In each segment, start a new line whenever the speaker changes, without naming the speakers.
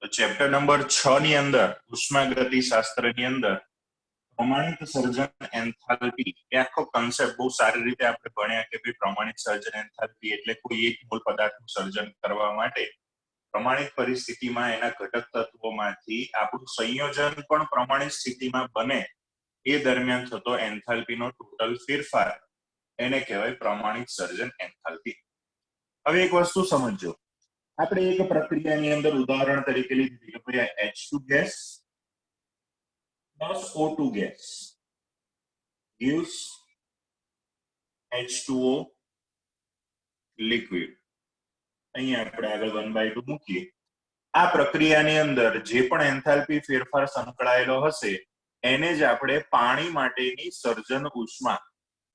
તો chapter number 6 ની અંદર ઉષ્માગતિશાસ્ત્રની અંદર પ્રમાણિત સર્જન એન્થાલ્પી એ આખો કન્સેપ્ટ બહુ સારી રીતે આપણે ભણ્યા કે ભાઈ પ્રમાણિત સર્જન એન્થાલ્પી એટલે કોઈ એક મોલ પદાર્થનું સર્જન કરવા માટે પ્રમાણિત પરિસ્થિતિમાં એના ઘટક તત્વોમાંથી આપણું સંયોજન પણ પ્રમાણિત સ્થિતિમાં બને એ દરમિયાન થતો એન્થાલ્પીનો ટોટલ ફેરફાર એને કહેવાય પ્રમાણિત સર્જન એન્થાલ્પી. હવે એક વસ્તુ સમજો, આપણે એક પ્રક્રિયાની અંદર ઉદાહરણ તરીકે લીધી કે ભાઈ H2 gas plus O2 gas gives H2O liquid. અહીંયા આપણે આગળ 1/2 મૂકીએ. આ પ્રક્રિયાની અંદર જે પણ એન્થાલ્પી ફેરફાર સંકળાયેલો હશે એને જ આપણે પાણી માટેની સર્જન ઉષ્મા,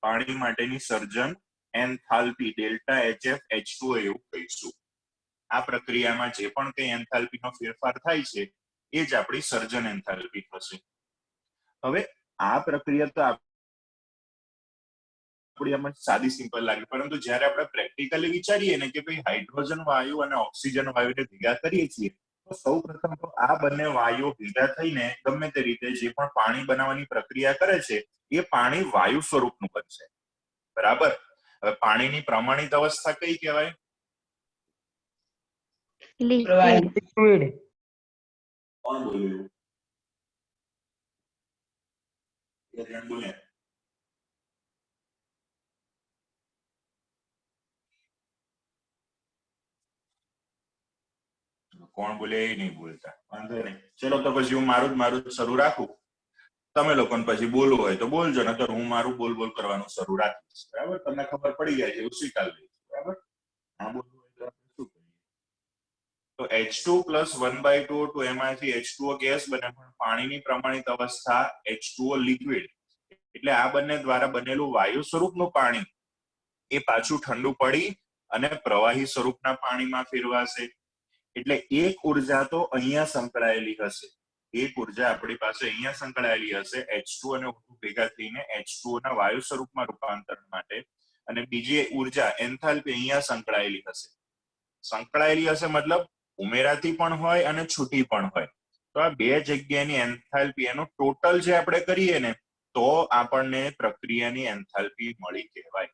પાણી માટેની સર્જન એન્થાલ્પી ડેલ્ટા HF H2O એવું કહીશું. આ પ્રક્રિયામાં જે પણ કઈ એન્થાલ્પીનો ફેરફાર થાય છે એ જ આપણી સર્જન એન્થાલ્પી થશે. હવે આ પ્રક્રિયા તો આપણી આમાં સાદી સિમ્પલ લાગે, પરંતુ જ્યારે આપણે પ્રેક્ટિકલી વિચારીએ ને કે ભાઈ હાઇડ્રોજન વાયુ અને ઓક્સિજન વાયુને ભેગા કરીએ છીએ તો સૌપ્રથમ તો આ બંને વાયુઓ ભેગા થઈને ગમે તે રીતે જે પણ પાણી બનાવવાની પ્રક્રિયા કરે છે એ પાણી વાયુ સ્વરૂપનું બનશે. બરાબર. હવે પાણીની પ્રમાણિત અવસ્થા કઈ કહેવાય?
લિક્વિડ.
કોણ બોલ્યું? બોલે. કોણ બોલે એ નહીં બોલતા, વાંધો નહીં. ચલો તો પછી હું મારું જ શરૂ રાખું. તમે લોકોને પછી બોલવું હોય તો બોલજો, નકર હું મારું બોલ કરવાનું શરૂ રાખીશ. બરાબર, તમને ખબર પડી જાય છે એવું સ્વીકાર લઈશ. બરાબર. હા, બોલવું હોય તો આપણે શું કરીએ? તો H2 plus 1/2 O2 એમાંથી H2O ગેસ બને, પણ પાણીની પ્રમાણિત અવસ્થા H2O લિક્વિડ. એટલે આ બંને દ્વારા બનેલું વાયુ સ્વરૂપનું પાણી એ પાછું ઠંડુ પડી અને પ્રવાહી સ્વરૂપના પાણીમાં ફેરવાશે. એટલે એક ઉર્જા તો અહીંયા સંકળાયેલી હશે, એક ઉર્જા આપણી પાસે અહીંયા સંકળાયેલી હશે H2 અને O2 ભેગા થઈને H2O ના વાયુ સ્વરૂપમાં રૂપાંતરણ માટે, અને બીજી ઉર્જા એન્થાલ્પી અહીંયા સંકળાયેલી હશે. સંકળાયેલી હશે મતલબ ઉમેરાતી પણ હોય અને છૂટી પણ હોય. તો આ બે જગ્યાની એન્થાલ્પી એનું ટોટલ જે આપણે કરીએ ને તો આપણને પ્રક્રિયાની એન્થાલ્પી મળી કહેવાય.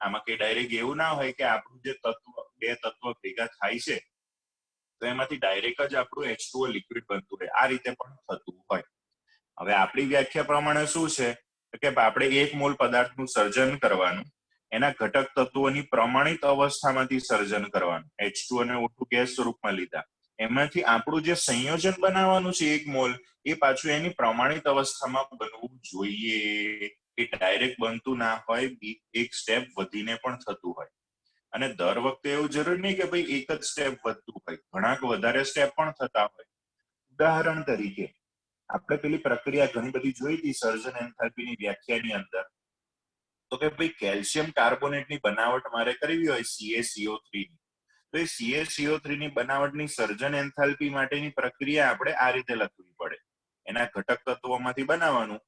આમાં કઈ ડાયરેક્ટ એવું ના હોય કે આપણું જે તત્વ, બે તત્વ ભેગા થાય છે તો એમાંથી ડાયરેક્ટ જ આપણું H2O લિક્વિડ બનતું હોય. આ રીતે પણ થતું હોય. હવે આપણી વ્યાખ્યા પ્રમાણે શું છે કે આપણે એક મોલ પદાર્થનું સર્જન કરવાનું, એના ઘટક તત્વોની પ્રમાણિત અવસ્થામાંથી સર્જન કરવાનું. H2 અને O2 ગેસ સ્વરૂપમાં લીધા, એમાંથી આપણું જે સંયોજન બનાવવાનું છે એક મોલ, એ પાછું એની પ્રમાણિત અવસ્થામાં બનવું જોઈએ. એ ડાયરેક્ટ બનતું ના હોય, એક સ્ટેપ વધીને પણ થતું હોય. અને દર વખતે એવું જરૂરી નહીં કે ભાઈ એક જ સ્ટેપ વધતું હોય, ઘણા વધારે સ્ટેપ પણ થતા હોય. ઉદાહરણ તરીકે આપણે પેલી પ્રક્રિયા ઘણી બધી જોઈ હતી સર્જન એન્થાલ્પીની વ્યાખ્યાની અંદર, તો કે ભાઈ કેલ્શિયમ કાર્બોનેટની બનાવટ મારે કરવી હોય CaCO3 ની, તો એ CaCO3 ની બનાવટની સર્જન એન્થાલ્પી માટેની પ્રક્રિયા આપણે આ રીતે લખવી પડે. એના ઘટક તત્વોમાંથી બનાવવાનું,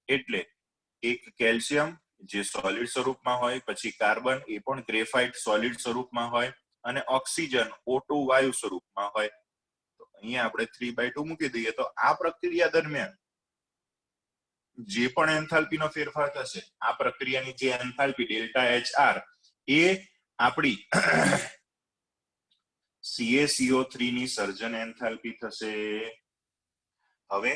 એટલે એક કેલ્શિયમ જે સોલિડ સ્વરૂપમાં હોય, પછી કાર્બન એ પણ ગ્રેફાઇટ સોલિડ સ્વરૂપમાં હોય, અને ઓક્સિજન O2 વાયુ સ્વરૂપમાં હોય. તો અહીંયા આપણે 3/2 મૂકી દઈએ. તો આ પ્રક્રિયા દરમિયાન જે પણ એન્થાલ્પીનો ફેરફાર થશે, આ પ્રક્રિયાની જે એન્થાલ્પી ડેલ્ટા HR એ આપણી CaCO3 ની સર્જન એન્થાલ્પી થશે. હવે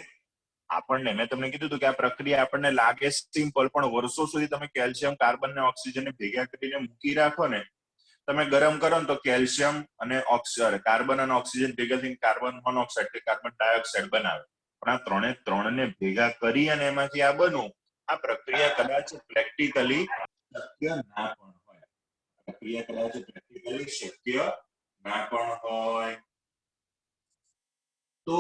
આપણને મેં તમને કીધું હતું કે આ પ્રક્રિયા આપણને લાગે સિમ્પલ, પણ વર્ષો સુધી તમે કેલ્શિયમ કાર્બન ને ઓક્સિજન ભેગા કરીને મૂકી રાખો ને, તમે ગરમ કરો ને તો કેલ્શિયમ અને કાર્બન અને ઓક્સિજન ભેગા થઈને કાર્બન મોનોક્સાઇડ કે કાર્બન ડાયોક્સાઇડ બનાવે. પણ આ ત્રણને ભેગા કરી અને એમાંથી આ બનવું, આ પ્રક્રિયા કદાચ પ્રેક્ટિકલી શક્ય ના પણ હોય. પ્રક્રિયા કદાચ પ્રેક્ટિકલી શક્ય ના પણ હોય. તો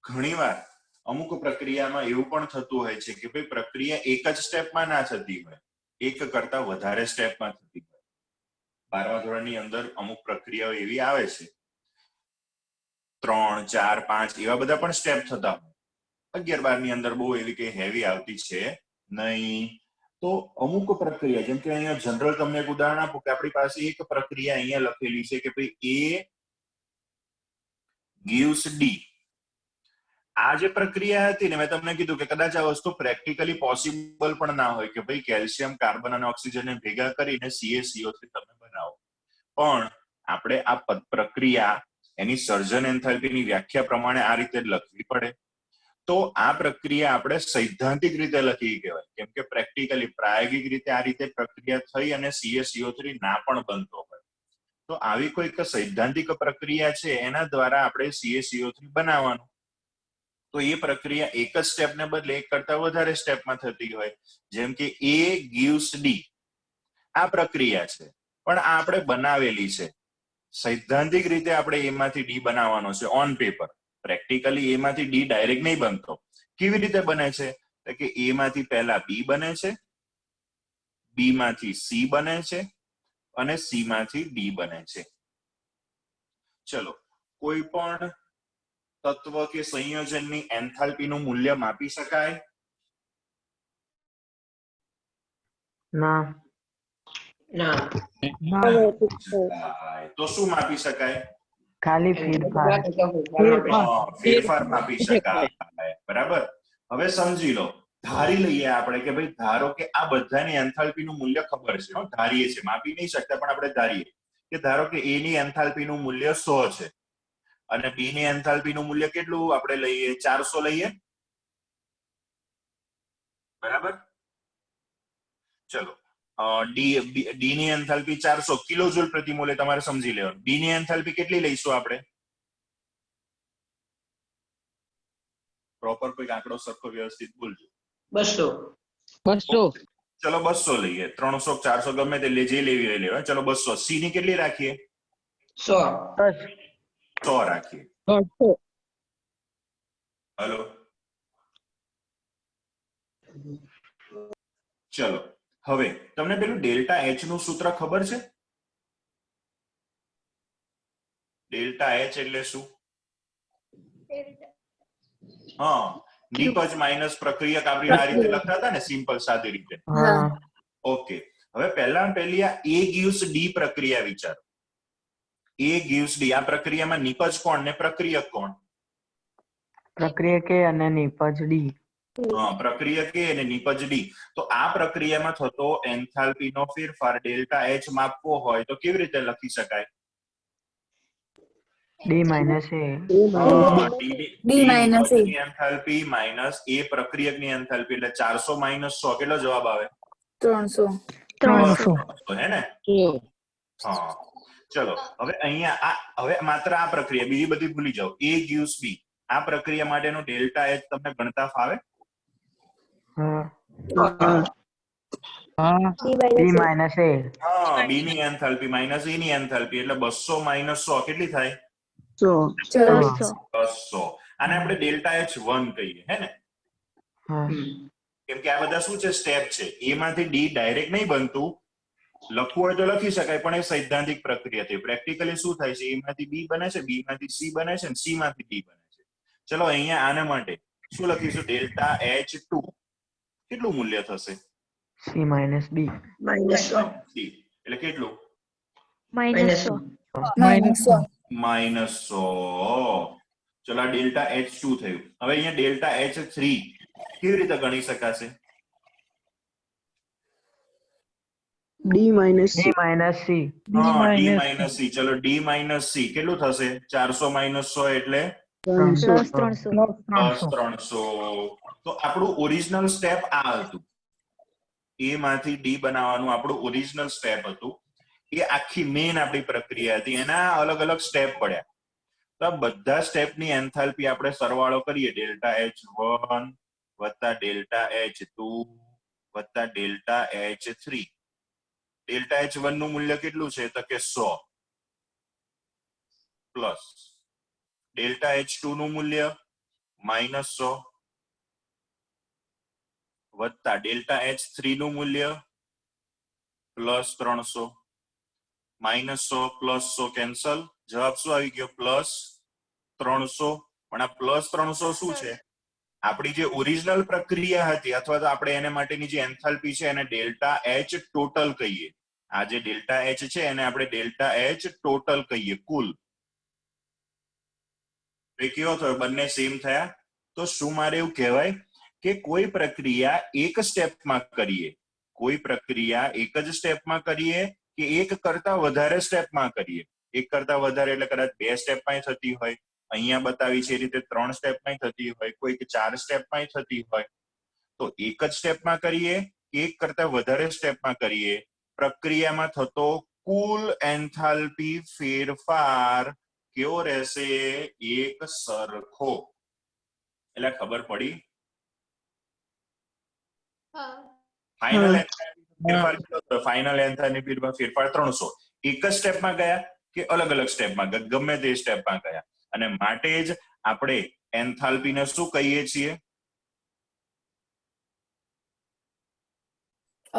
ઘણીવાર અમુક પ્રક્રિયામાં એવું પણ થતું હોય છે કે ભાઈ પ્રક્રિયા એક જ સ્ટેપમાં ના થતી હોય, એક કરતા વધારે સ્ટેપમાં થતી હોય. 12મા ધોરણની અંદર અમુક પ્રક્રિયાઓ એવી આવે છે 3, 4, 5 એવા બધા પણ સ્ટેપ થતા હોય. 11-12 ની અંદર બહુ એવી કઈ હેવી આવતી છે નહીં. તો અમુક પ્રક્રિયા, જેમ કે અહીંયા જનરલ તમને એક ઉદાહરણ આપું કે આપણી પાસે એક પ્રક્રિયા અહીંયા લખેલી છે કે ભાઈ gives D. આ જે પ્રક્રિયા હતી ને મેં તમને કીધું કે કદાચ આ વસ્તુ પ્રેક્ટિકલી પોસિબલ પણ ના હોય કે ભાઈ કેલ્શિયમ કાર્બન અને ઓક્સિજનને ભેગા કરીને CaCO3 તમે બનાવો, પણ આપણે આ પ્રક્રિયા એની સર્જન એન્થાલ્પીની વ્યાખ્યા પ્રમાણે આ રીતે લખવી પડે. તો આ પ્રક્રિયા આપણે સૈદ્ધાંતિક રીતે લખી કહેવાય, કેમ કે પ્રેક્ટિકલી પ્રાયોગિક રીતે આ રીતે પ્રક્રિયા થઈ અને CaCO3 ના પણ બનતો હોય. તો આવી કોઈક સૈદ્ધાંતિક પ્રક્રિયા છે એના દ્વારા આપણે CaCO3 બનાવવાનું. તો એ પ્રક્રિયા એક જ સ્ટેપને બદલે એક કરતા વધારે સ્ટેપમાં થતી હોય, જેમ કે A gives D. આ પ્રક્રિયા છે પણ આ આપણે બનાવેલી છે. સૈદ્ધાંતિક રીતે આપણે A માંથી D બનાવવાનો છે ઓન પેપર. પ્રેક્ટિકલી A માંથી D ડાયરેક્ટ નહીં બનતો. કેવી રીતે બને છે? કે A માંથી પહેલા B બને છે, B માંથી C બને છે અને C માંથી D બને છે. ચલો, કોઈ પણ તત્વ કે સંયોજનની એન્થાલ્પીનું મૂલ્ય માપી શકાય?
ના.
ના.
તો શું માપી શકાય?
ખાલી ફેરફાર.
ફેરફાર માપી શકાય. બરાબર. હવે સમજી લો, ધારી લઈએ આપણે કે ભાઈ ધારો કે આ બધાની એન્થાલ્પીનું મૂલ્ય ખબર છે, ધારીએ છે, માપી નહીં શકતા પણ આપણે ધારીએ કે ધારો કે A ની એન્થાલ્પીનું મૂલ્ય 100 છે અને B ની એન્થાલ્પીનું મૂલ્ય કેટલું આપણે લઈએ? 400 લઈએ. બરાબર. ચલો, D ની એન્થાલ્પી 400 કિલોજૂલ પ્રતિ મોલ તમારે સમજી લેવાનું. B ની એન્થાલ્પી કેટલી લઈશું આપણે? પ્રોપર કોઈ આંકડો સરખો વ્યવસ્થિત બોલજો.
200.
ચલો 200 લઈએ. 300 400 ગમે તે જે લેવી હોય લેવા. ચલો 200. C ની કેટલી રાખીએ?
100.
100 રાખીએ.
100.
હલો, ચલો હવે તમને પેલું ડેલ્ટા H નું સૂત્ર ખબર છે? ડેલ્ટા H એટલે શું? હા, નિપજ માઇનસ પ્રક્રિયક આપણે આ રીતે લખતા હતા ને, સિમ્પલ સાદી રીતે. ઓકે, હવે પહેલી આ A gives D પ્રક્રિયા વિચારો. A gives D, આ પ્રક્રિયામાં નિપજ કોણ ને પ્રક્રિયક કોણ?
પ્રક્રિયક A અને નિપજ D.
પ્રક્રિયક A અને નિપજ D. તો આ પ્રક્રિયામાં થતો એન્થાલ્પીનો ફેરફાર ડેલ્ટા H માપવો હોય તો કેવી રીતે લખી શકાય?
D minus A.
D minus A enthalpy minus A પ્રક્રિયકની એન્થાલ્પી, એટલે 400 માઇનસ 100 કેટલો જવાબ આવે? 300 હે ને? હા. ચલો હવે અહીંયા હવે માત્ર આ પ્રક્રિયા, બીજી બધી ભૂલી જાઓ. A gives B, આ પ્રક્રિયા માટેનો ડેલ્ટા H તમને ગણતા ફાવે?
D minus A.
B ની એન્થાલ્પી માઇનસ A ની એન્થાલ્પી, એટલે 200 માઇનસ 100 કેટલી થાય? 200. આને આપણે ડેલ્ટા H1 કહીએ, હે ને? કેમ કે આ બધા શું છે? સ્ટેપ છે. A માંથી D ડાયરેક્ટ નહીં બનતું. લખવું હોય તો લખી શકાય પણ એ સૈદ્ધાંતિક પ્રક્રિયા થઈ. પ્રેક્ટિકલી શું થાય છે? A માંથી B બને છે, B માંથી C બને છે, C માંથી D બને છે. ચલો અહીંયા આના માટે શું લખીશું? ડેલ્ટા H2 કેટલું મૂલ્ય થશે?
C minus B.
D એટલે કેટલું?
-100.
-100. ચલો આ ડેલ્ટા H2 થયું. હવે અહીંયા ડેલ્ટા H3 કેવી રીતે ગણી શકાશે?
D minus C.
D minus C. ચલો D minus C કેટલું થશે? 400 minus 100 એટલે +300. તો આપણું ઓરિજિનલ સ્ટેપ આ હતું. A માંથી D બનાવવાનું આપણું ઓરિજિનલ સ્ટેપ હતું. એ આખી મેઇન આપણી પ્રક્રિયા હતી. એના અલગ અલગ સ્ટેપ પડ્યા. તો આ બધા સ્ટેપની એન્થાલ્પી આપણે સરવાળો કરીએ, ડેલ્ટા H1 વત્તા ડેલ્ટા H2 વત્તા ડેલ્ટા H3. ડેલ્ટા H1 નું મૂલ્ય કેટલું છે? તો કે 100 પ્લસ ડેલ્ટા H2 નું મૂલ્ય -100 વત્તા ડેલ્ટા H3 નું મૂલ્ય +300. -100 પ્લસ 100 કેન્સલ. જવાબ શું આવી ગયો? +300. પણ આ +300 શું છે? આપણી જે ઓરિજિનલ પ્રક્રિયા હતી અથવા તો આપણે એને માટેની જે એન્થાલ્પી છે એને ડેલ્ટા H ટોટલ કહીએ. આ જે ડેલ્ટા H છે એને આપણે ડેલ્ટા H ટોટલ કહીએ, કુલ. એ કેવો થયો? બંને સેમ થયા. તો શું મારે એવું કહેવાય કે કોઈ પ્રક્રિયા એક સ્ટેપમાં કરીએ, કોઈ પ્રક્રિયા એક જ સ્ટેપમાં કરીએ કે એક કરતા વધારે સ્ટેપમાં કરીએ? એક કરતા વધારે એટલે કદાચ 2 સ્ટેપમાં થતી હોય, અહીંયા બતાવી છે એ રીતે 3 સ્ટેપમાં થતી હોય, કોઈક 4 સ્ટેપમાં થતી હોય. તો એક જ સ્ટેપમાં કરીએ, એક કરતા વધારે સ્ટેપમાં કરીએ, પ્રક્રિયામાં થતો કુલ એન્થાલ્પી ફેરફાર કેવો રહેશે? એક સરખો. એટલે ખબર પડી? ફાઇનલ ફેરફાર કેટલો થયો? ફાઇનલ એન્થાલ્પી ફેરફાર 300. એક જ સ્ટેપમાં ગયા કે અલગ અલગ સ્ટેપમાં ગયા? ગમે તે સ્ટેપમાં ગયા. અને માટે જ આપણે એન્થાલ્પીને શું કહીએ છીએ?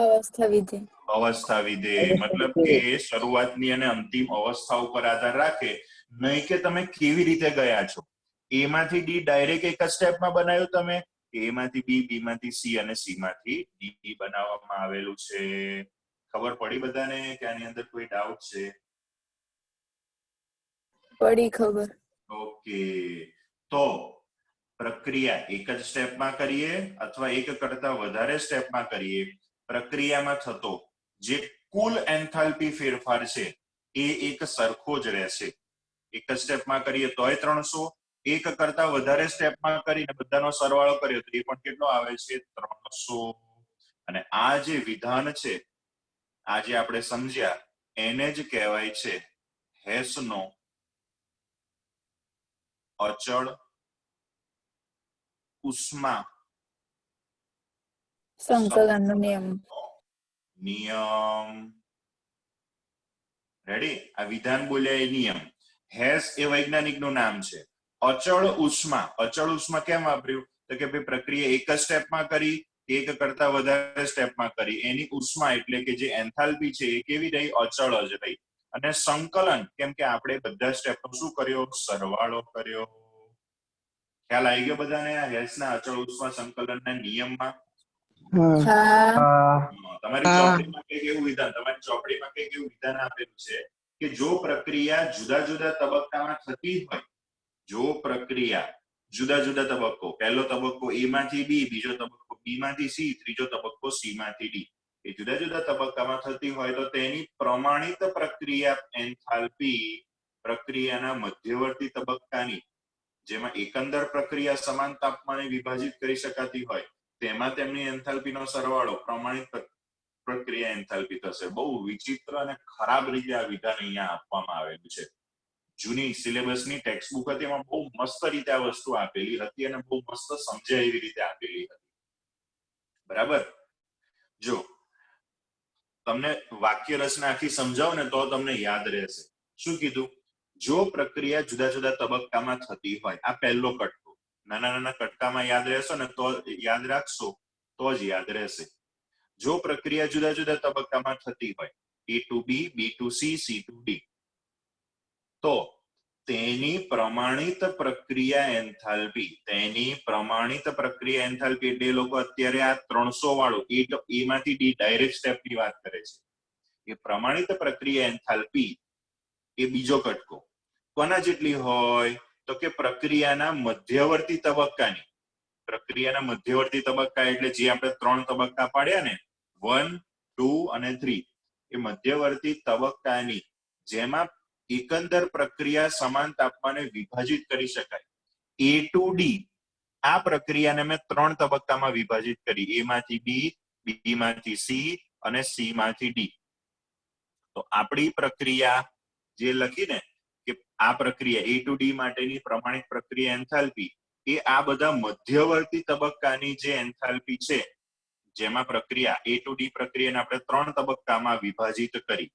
અવસ્થા વિધેય.
અવસ્થા વિધેય. મતલબ કે શરૂઆતની અને અંતિમ અવસ્થા ઉપર આધાર રાખે, નહીં કે તમે કેવી રીતે ગયા છો. એ માંથી ડી ડાયરેક્ટ એક જ સ્ટેપમાં બનાવ્યું તમે, એ માંથી બી, બી માંથી સી અને સી માંથી ડી બનાવવામાં આવેલું છે. ખબર પડી બધાને કે આની અંદર કોઈ ડાઉટ છે?
પડી ખબર.
ઓકે. તો પ્રક્રિયા એક જ સ્ટેપમાં કરીએ અથવા એક કરતા વધારે સ્ટેપમાં કરીએ, પ્રક્રિયામાં થતો જે કુલ એન્થાલ્પી ફેરફાર છે એ એક સરખો જ રહેશે. એક જ સ્ટેપમાં કરીએ તોય 300, એક કરતા વધારે સ્ટેપમાં કરીને બધાનો સરવાળો કર્યો તો એ પણ કેટલો આવે છે? 300. અને આ જે વિધાન છે, આજે આપણે સમજ્યા, એને જ કહેવાય છે હેસનો અચળ ઉષ્મા
સંકલનનો નિયમ.
નિયમ. રેડી? આ વિધાન બોલ્યા એ નિયમ. હેસ એ વૈજ્ઞાનિકનું નામ છે. અચળ ઉષ્મા. અચળ ઉષ્મા કેમ વાપર્યું? તો કે ભાઈ પ્રક્રિયા એક જ સ્ટેપમાં કરી, એક કરતા વધારે સ્ટેપમાં કરી, એની ઉષ્મા એટલે કે જે એન્થાલ્પી છે એ કેવી રહી? અચળ જ રહી. અને સંકલન કેમ કે આપણે બધા સ્ટેપનો શું કર્યો? સરવાળો કર્યો. ખ્યાલ આવી ગયો બધાને આ હેસના અચળ ઉષ્મા સંકલનના નિયમમાં? તમારી ચોપડીમાં કઈક એવું વિધાન, તમારી ચોપડીમાં કઈક એવું વિધાન આપેલું છે કે જો પ્રક્રિયા જુદા જુદા તબક્કામાં થતી હોય, જો પ્રક્રિયા જુદા જુદા તબક્કો, પહેલો તબક્કો A માંથી B, બીજો તબક્કો B માંથી C, ત્રીજો તબક્કો C માંથી D, એ જુદા જુદા તબક્કામાં થતી હોય તો તેની પ્રમાણિત પ્રક્રિયા એન્થાલ્પી પ્રક્રિયાના મધ્યવર્તી તબક્કાની, જેમાં એકંદર પ્રક્રિયા સમાન તાપમાને વિભાજિત કરી શકાતી હોય, તેમાં તેમની એન્થાલ્પીનો સરવાળો પ્રમાણિત પ્રક્રિયા એન્થાલ્પી થશે. બહુ વિચિત્ર અને ખરાબ રીતે આ વિધાન અહીંયા આપવામાં આવેલું છે. જૂની સિલેબસની ટેક્સ્ટબુક હતી, એમાં બહુ મસ્ત રીતે આ વસ્તુ આપેલી હતી અને બહુ મસ્ત સમજાય એવી રીતે આપેલી હતી. બરાબર? જો તમને વાક્ય રચના આખી સમજાવો ને તો તમને યાદ રહેશે. શું કીધું? જો પ્રક્રિયા જુદા જુદા તબક્કામાં થતી હોય, આ પહેલો કટકો. નાના નાના કટકામાં યાદ રહેશો ને તો યાદ રાખશો તો જ યાદ રહેશે. જો પ્રક્રિયા જુદા જુદા તબક્કામાં થતી હોય, A to B, B to C, C to D, તો તેની પ્રમાણિત પ્રક્રિયા એન્થાલ્પી, તેની પ્રમાણિત પ્રક્રિયા એન્થાલ્પી એટલે એ લોકો અત્યારે આ 300 વાળું A માંથી D ડાયરેક્ટ સ્ટેપની વાત કરે છે. એ પ્રમાણિત પ્રક્રિયા એન્થાલ્પી એ બીજો કટકો કોના જેટલી હોય? તો કે પ્રક્રિયાના મધ્યવર્તી તબક્કાની. પ્રક્રિયાના મધ્યવર્તી તબક્કા એટલે જે આપણે 3 તબક્કા પાડ્યા ને, 1, 2 અને 3, એ મધ્યવર્તી તબક્કાની, જેમાં એકંદર પ્રક્રિયા સમાન તાપમાને વિભાજિત કરી શકાય. A to D આ પ્રક્રિયાને મેં 3 તબક્કામાં વિભાજિત કરી, A માંથી B, B માંથી C અને C માંથી D. તો આપણી પ્રક્રિયા જે લખીને કે આ પ્રક્રિયા A to D માટેની પ્રમાણિત પ્રક્રિયા એન્થાલ્પી એ આ બધા મધ્યવર્તી તબક્કાની જે એન્થાલ્પી છે, જેમાં પ્રક્રિયા A to D પ્રક્રિયાને આપણે 3 તબક્કામાં વિભાજિત કરી.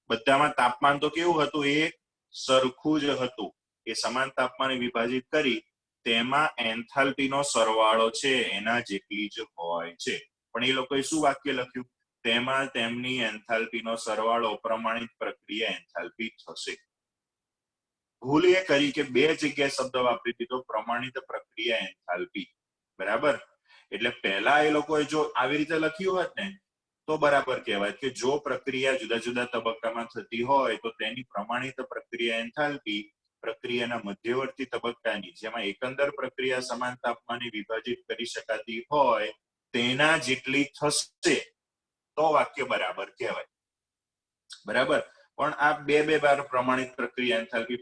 બધામાં તાપમાન તો કેવું હતું? એ સરખું જ હતું. એ સમાન તાપમાને વિભાજિત કરી, તેમાં એન્થાલ્પીનો સરવાળો છે એના જેટલી જ હોય છે. પણ એ લોકોએ શું વાક્ય લખ્યું? તેમાં તેમની એન્થાલ્પીનો સરવાળો પ્રમાણિત પ્રક્રિયા એન્થાલ્પી થશે. ભૂલ એ કરી કે 2 જગ્યાએ શબ્દ વાપરી દીધો, પ્રમાણિત પ્રક્રિયા એન્થાલ્પી. બરાબર? એટલે પહેલા એ લોકોએ જો આવી રીતે લખ્યું હોત ને તો બરાબર કહેવાય કે જો પ્રક્રિયા જુદા જુદા તબક્કામાં થતી હોય તો તેની પ્રમાણિત પ્રક્રિયા એન્થાલ્પી પ્રક્રિયાના મધ્યવર્તી તબક્કાની જેમાં એકંદર પ્રક્રિયા સમાન તાપમાને વિભાજિત કરી શકાતી હોય તેના જેટલી થશે તો વાક્ય બરાબર કહેવાય. બરાબર. પણ આ બે વાર પ્રમાણિત પ્રક્રિયા એન્થાલ્પી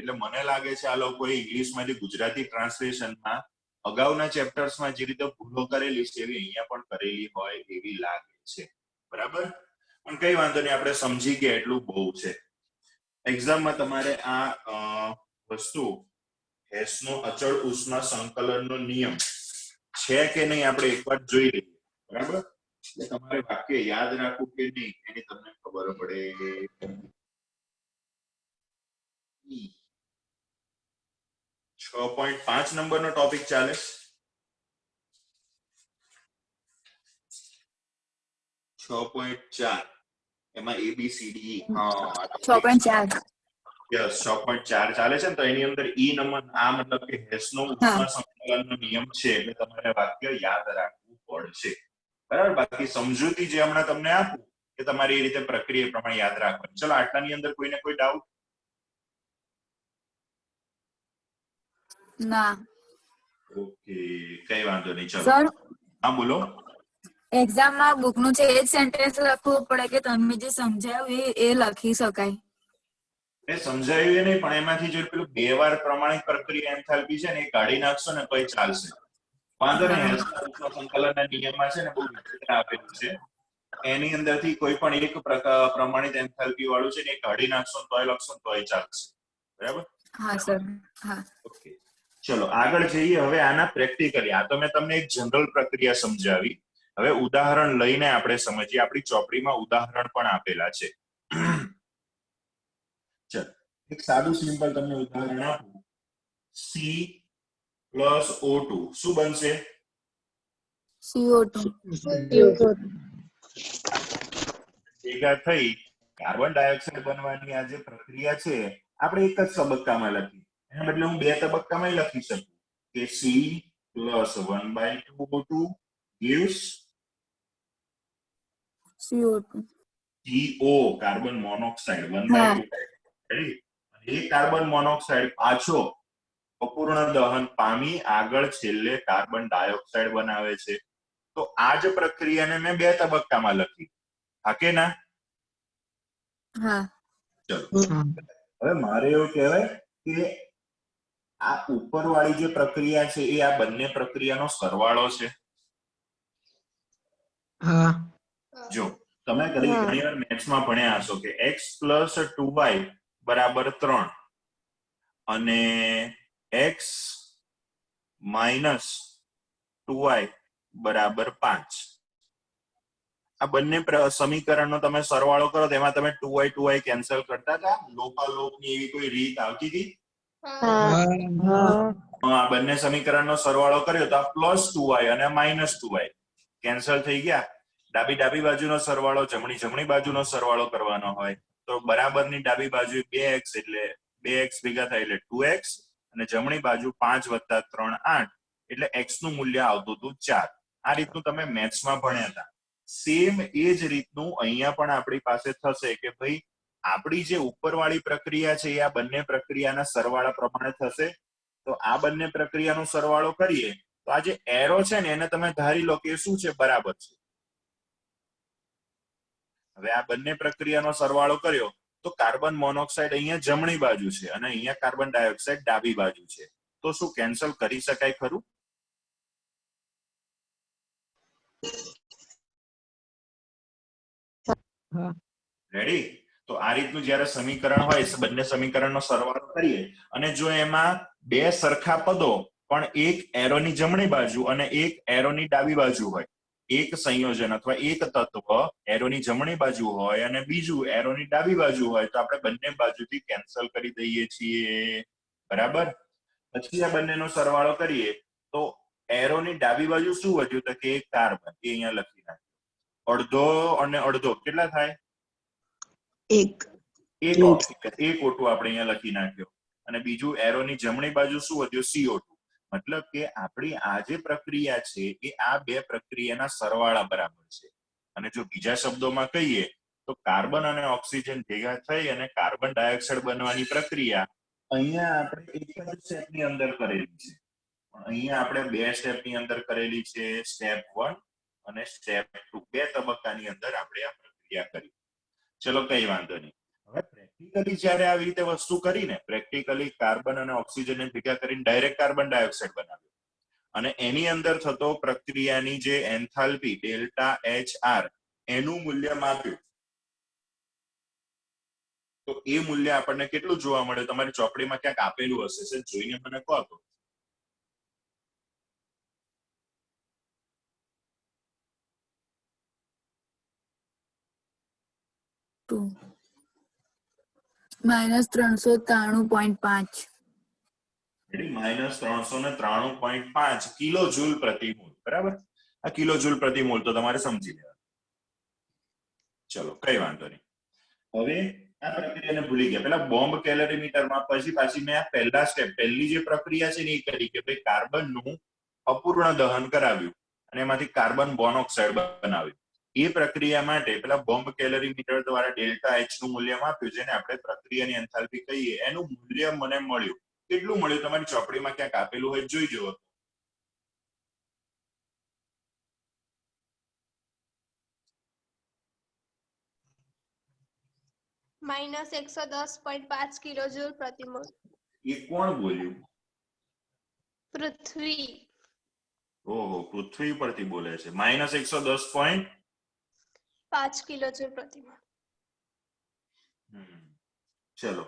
એટલે મને લાગે છે આ લોકોએ ઇંગ્લિશમાંથી ગુજરાતી ટ્રાન્સલેશનમાં અગાઉના ચેપ્ટર્સમાં જે રીતે ભૂલો કરેલી છે એવી અહીંયા પણ કરેલી હોય એવી લાગે છે. બરાબર. પણ કઈ વાંધો નહીં, આપણે સમજી ગયા એટલું બહુ છે. એક્ઝામમાં તમારે આ વસ્તુ હેસનો અચળ ઉષ્મા સંકલનનો નિયમ છે કે નહીં આપણે એકવાર જોઈ લઈએ. બરાબર. એટલે તમારે વાક્ય યાદ રાખવું કે નહીં એની તમને ખબર પડે. 6.5 નંબરનો ટોપિક ચાલે. 6.4 એમાં ABCDE
6.4
યસ 6.4 ચાલે છે ને, તો એની અંદર ઈ નંબર આ મતલબ કે હેસનો ઉષ્મા સંકલનનો નિયમ છે એટલે તમારે વાક્ય યાદ રાખવું પડશે. બરાબર. બાકી સમજૂતી જે હમણાં તમને આપું કે તમારી એ રીતે પ્રક્રિયા પ્રમાણે યાદ રાખવાની. ચલો આટલાની અંદર કોઈને કોઈ ડાઉટ?
ના
ઓકે, કઈ વાંધો નહીં. ચલો
સર,
હા બોલો.
એક્ઝામમાં બુક નું છે એ જ સેન્ટેન્સ લખવું પડે કે તમે જે સમજાવ્યું એ લખી શકાય?
એ સમજાયું એ નહીં, પણ એમાંથી જો પેલું બે વાર પ્રમાણિત પ્રક્રિયા એન્થાલ્પી છે ને એ કાઢી નાખશો ને તોય ચાલશે. વાંધો નહીં. હેસના ઉષ્મા સંકલનના નિયમમાં છે ને બહુ વિચિત્ર આપેલું છે, એની અંદરથી કોઈ પણ એક પ્રમાણિત એન્થાલ્પી વાળું છે ને એ કાઢી નાખશો ને તોય લખશો ને તોય ચાલશે. બરાબર.
હા સર. હા
ઓકે, ચલો આગળ જઈએ. હવે આના પ્રેક્ટિકલી આ તો મેં તમને એક જનરલ પ્રક્રિયા સમજાવી. હવે ઉદાહરણ લઈને આપણે સમજીએ. આપણી ચોપડીમાં ઉદાહરણ પણ આપેલા છે. ચલો એક સાદું સિમ્પલ તમને ઉદાહરણ આપું. C+O2 શું બનશે?
CO2.
ભેગા થઈ કાર્બન ડાયોક્સાઇડ બનવાની આ જે પ્રક્રિયા છે આપણે એક જ તબક્કામાં લખી. એના બદલે હું બે તબક્કામાં લખી શકું કે C+1/2O2 gives
CO2.
CO carbon monoxide 1/2. Ready. એ કાર્બન મોનોક્સાઇડ પાછો અપૂર્ણ દહન પામી આગળ છેલ્લે કાર્બન ડાયોક્સાઇડ બનાવે છે. તો આ જ પ્રક્રિયાને મેં બે તબક્કામાં લખી. હા કે ના?
હા.
ચલો હવે મારે એવું કહેવાય કે આ ઉપરવાળી જે પ્રક્રિયા છે એ આ બંને પ્રક્રિયાનો સરવાળો છે. જો તમે ઘણી વાર મેથ્સમાં ભણ્યા હશો કે x + 2y = 3 અને x - 2y = 5. આ બંને સમીકરણનો તમે સરવાળો કરો તેમાં તમે 2y કેન્સલ કરતા હતા. લોપાલોપની એવી કોઈ રીત આવતી હતી? આ બંને સમીકરણનો સરવાળો કર્યો તો આ +2y અને -2y કેન્સલ થઈ ગયા. ડાબી બાજુનો સરવાળો જમણી બાજુનો સરવાળો કરવાનો હોય તો બરાબરની ડાબી બાજુ 2x એટલે 2x ભેગા થાય એટલે 2x અને જમણી બાજુ 5 + 3 8 એટલે x નું મૂલ્ય આવતું હતું 4. આ રીતનું તમે મેથ્સમાં ભણ્યા હતા. સેમ એ જ રીતનું અહીંયા પણ આપણી પાસે થશે કે ભાઈ આપણી જે ઉપરવાળી પ્રક્રિયા છે એ આ બંને પ્રક્રિયાના સરવાળા પ્રમાણે થશે. તો આ બંને પ્રક્રિયાનો સરવાળો કરીએ તો આ જે એરો છે ને એને તમે ધારી લો કે શું છે? બરાબર છે. હવે આ બંને પ્રક્રિયાનો સરવાળો કર્યો તો કાર્બન મોનોક્સાઇડ અહીંયા જમણી બાજુ છે અને અહીંયા કાર્બન ડાયોક્સાઇડ ડાબી બાજુ છે. તો શું કેન્સલ કરી શકાય ખરું? રેડી. તો આ રીતનું જ્યારે સમીકરણ હોય બંને સમીકરણનો સરવાળો કરીએ અને જો એમાં બે સરખા પદો પણ એક એરોની જમણી બાજુ અને એક એરોની ડાબી બાજુ હોય, એક સંયોજન અથવા એક તત્વ એરોની જમણી બાજુ હોય અને બીજું એરોની ડાબી બાજુ હોય તો આપણે બંને બાજુથી કેન્સલ કરી દઈએ છીએ. બરાબર. પછી આ બંનેનો સરવાળો કરીએ તો એરોની ડાબી બાજુ શું વધ્યું? તો કે એક કાર્બન, એ અહીંયા લખી નાખ્યો. અડધો અને અડધો કેટલા થાય? એક O2 આપણે અહીંયા લખી નાખ્યો. અને બીજું એરોની જમણી બાજુ શું વધ્યું? CO2. મતલબ કે આપણી આ જે પ્રક્રિયા છે એ આ બે પ્રક્રિયાના સરવાળા બરાબર છે. અને જો બીજા શબ્દોમાં કહીએ તો કાર્બન અને ઓક્સિજન ભેગા થઈ અને કાર્બન ડાયોક્સાઇડ બનવાની પ્રક્રિયા અહીંયા આપણે એક જ સ્ટેપની અંદર કરેલી છે, પણ અહીંયા આપણે બે સ્ટેપની અંદર કરેલી છે, સ્ટેપ 1 અને સ્ટેપ 2, બે તબક્કાની અંદર આપણે આ પ્રક્રિયા કરી. ચલો કઈ વાંધો નહીં. હવે પ્રેક્ટિકલી જ્યારે આવી રીતે વસ્તુ કરીને પ્રેક્ટિકલી કાર્બન અને ઓક્સિજનને ભેગા કરીને ડાયરેક્ટ કાર્બન ડાયોક્સાઇડ બનાવ્યો અને એની અંદર થતો પ્રક્રિયાની જે એન્થાલ્પી ડેલ્ટા HR એનું મૂલ્ય માપ્યું, તો એ મૂલ્ય આપણને કેટલું જોવા મળે? તમારી ચોપડીમાં ક્યાંક આપેલું હશે, જોઈને મને કહો તો.
-393.5.
-393.5 કિલો જૂલ પ્રતિ મોલ. બરાબર, આ કિલો જૂલ પ્રતિ મોલ તો તમારે સમજી લેવાનું. ચલો કઈ વાંધો નહીં. હવે આ પ્રક્રિયાને ભૂલી ગયા. પેલા બોમ્બ કેલરીમીટરમાં પાછી મેં આ પહેલી જે પ્રક્રિયા છે ને એ કરી કે ભાઈ કાર્બનનું અપૂર્ણ દહન કરાવ્યું અને એમાંથી કાર્બન મોનોક્સાઇડ બનાવ્યું. એ પ્રક્રિયા માટે પેલા બોમ્બ કેલરીમીટર દ્વારા ડેલ્ટા H નું મૂલ્ય માપ્યું, જેને આપણે પ્રક્રિયાની એન્થાલ્પી કહીએ. એનું મૂલ્ય મને મળ્યું. કેટલું મળ્યું? તમારી ચોપડીમાં ક્યાંક આપેલું હોય, જોઈ જુઓ.
-110.5 કિલોજૂલ પ્રતિ મોલ.
એ કોણ બોલ્યું?
પૃથ્વી.
ઓહો, પૃથ્વી પરથી બોલે છે. -110.5
કિલોજૂલ પ્રતિ મોલ.
ચલો,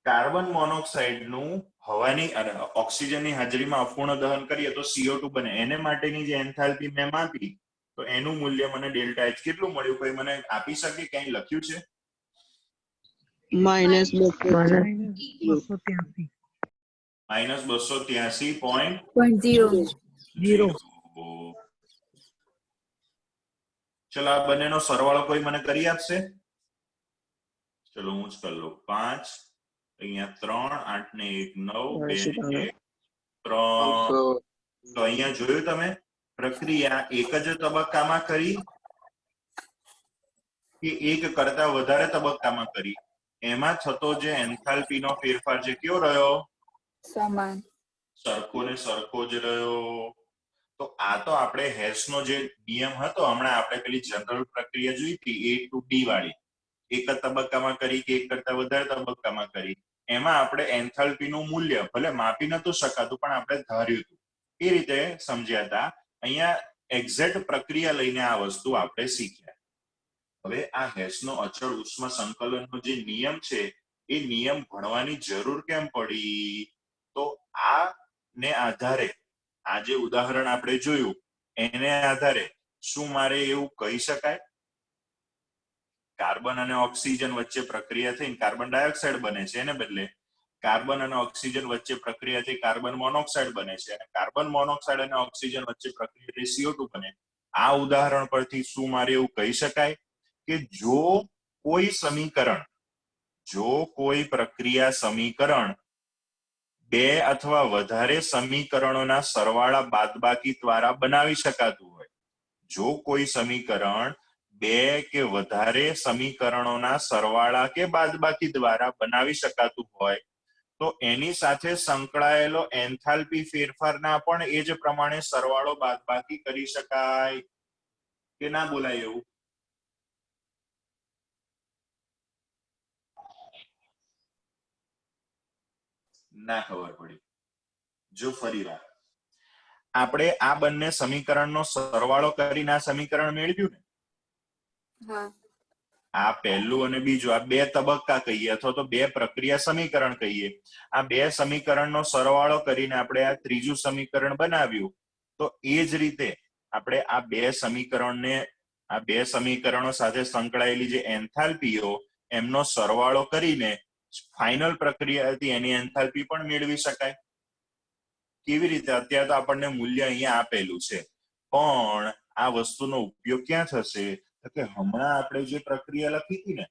કાર્બન મોનોક્સાઇડ નું હવાની અને ઓક્સિજનની હાજરીમાં અપૂર્ણ દહન કરીએ તો CO2 બને. એને માટેની જે એન્થાલ્પી મેં માપી તો એનું મૂલ્ય મને ડેલ્ટા H કેટલું મળ્યું? કોઈ મને આપી શકે? ક્યાંય લખ્યું છે?
-283.0.
ચલો, આ બંનેનો સરવાળો કોઈ મને કરી આપશે? ચલો હું જ કરી લઉં. 5 અહીંયા 3 8 ને 1 9 2 ને 1 3. તો અહીંયા જોયું તમે, પ્રક્રિયા એક જ તબક્કામાં કરી કે એક કરતા વધારે તબક્કામાં કરી, એમાં થતો જે એન્થાલ્પીનો ફેરફાર છે કેવો રહ્યો?
સમાન.
સરખો ને સરખો જ રહ્યો. તો આ તો આપણે હેસનો જે નિયમ હતો, હમણાં આપણે પેલી જનરલ પ્રક્રિયા જોઈ હતી A to D વાળી, એક જ તબક્કામાં કરી કે એક કરતા વધારે તબક્કામાં કરી, એમાં આપણે એન્થાલ્પીનું મૂલ્ય ભલે માપી નતું શકાતું પણ આપણે ધાર્યું હતું. એ રીતે સમજ્યા હતા. અહીંયા એક્ઝેક્ટ પ્રક્રિયા લઈને આ વસ્તુ આપણે શીખ્યા. હવે આ હેસનો અચળ ઉષ્મા સંકલનનો જે નિયમ છે એ નિયમ ભણવાની જરૂર કેમ પડી? તો આ ને આધારે આ જે ઉદાહરણ આપણે જોયું એને આધારે શું મારે એવું કહી શકાય કાર્બન અને ઓક્સિજન વચ્ચે પ્રક્રિયા થઈને કાર્બન ડાયોક્સાઇડ બને છે, એને બદલે કાર્બન અને ઓક્સિજન વચ્ચે પ્રક્રિયા થઈ કાર્બન મોનોક્સાઇડ બને છે અને કાર્બન મોનોક્સાઇડ અને ઓક્સિજન વચ્ચે પ્રક્રિયા થઈ CO2 બને. આ ઉદાહરણ પરથી શું મારે એવું કહી શકાય કે જો કોઈ પ્રક્રિયા સમીકરણ બે અથવા વધારે સમીકરણોના સરવાળા બાદબાકી દ્વારા બનાવી શકાતું હોય, જો કોઈ સમીકરણ બે કે વધારે સમીકરણોના સરવાળા કે બાદબાકી દ્વારા બનાવી શકાતું હોય તો એની સાથે સંકળાયેલો એન્થાલ્પી ફેરફારના પણ એ જ પ્રમાણે સરવાળો બાદબાકી કરી શકાય કે ના બોલાય એવું? ના ખબર પડી. જો ફરીવાર આપણે આ બંને સમીકરણનો સરવાળો કરીને આ સમીકરણ મેળવ્યું ને, આ પહેલું અને બીજું, આ બે તબક્કા કહીએ અથવા તો બે પ્રક્રિયા સમીકરણ કહીએ. આ બે સમીકરણનો સરવાળો કરીને આપણે આ ત્રીજું સમીકરણ બનાવ્યું. તો એ જ રીતે આપણે આ બે સમીકરણો સાથે સંકળાયેલી જે એન્થાલ્પીઓ એમનો સરવાળો કરીને ફાઇનલ પ્રક્રિયા હતી એની એન્થાલ્પી પણ મેળવી શકાય. કેવી રીતે? અત્યારે તો આપણને મૂલ્ય અહીંયા આપેલું છે, પણ આ વસ્તુનો ઉપયોગ ક્યાં થશે? કે હમણાં આપણે જે પ્રક્રિયા લખી હતી ને,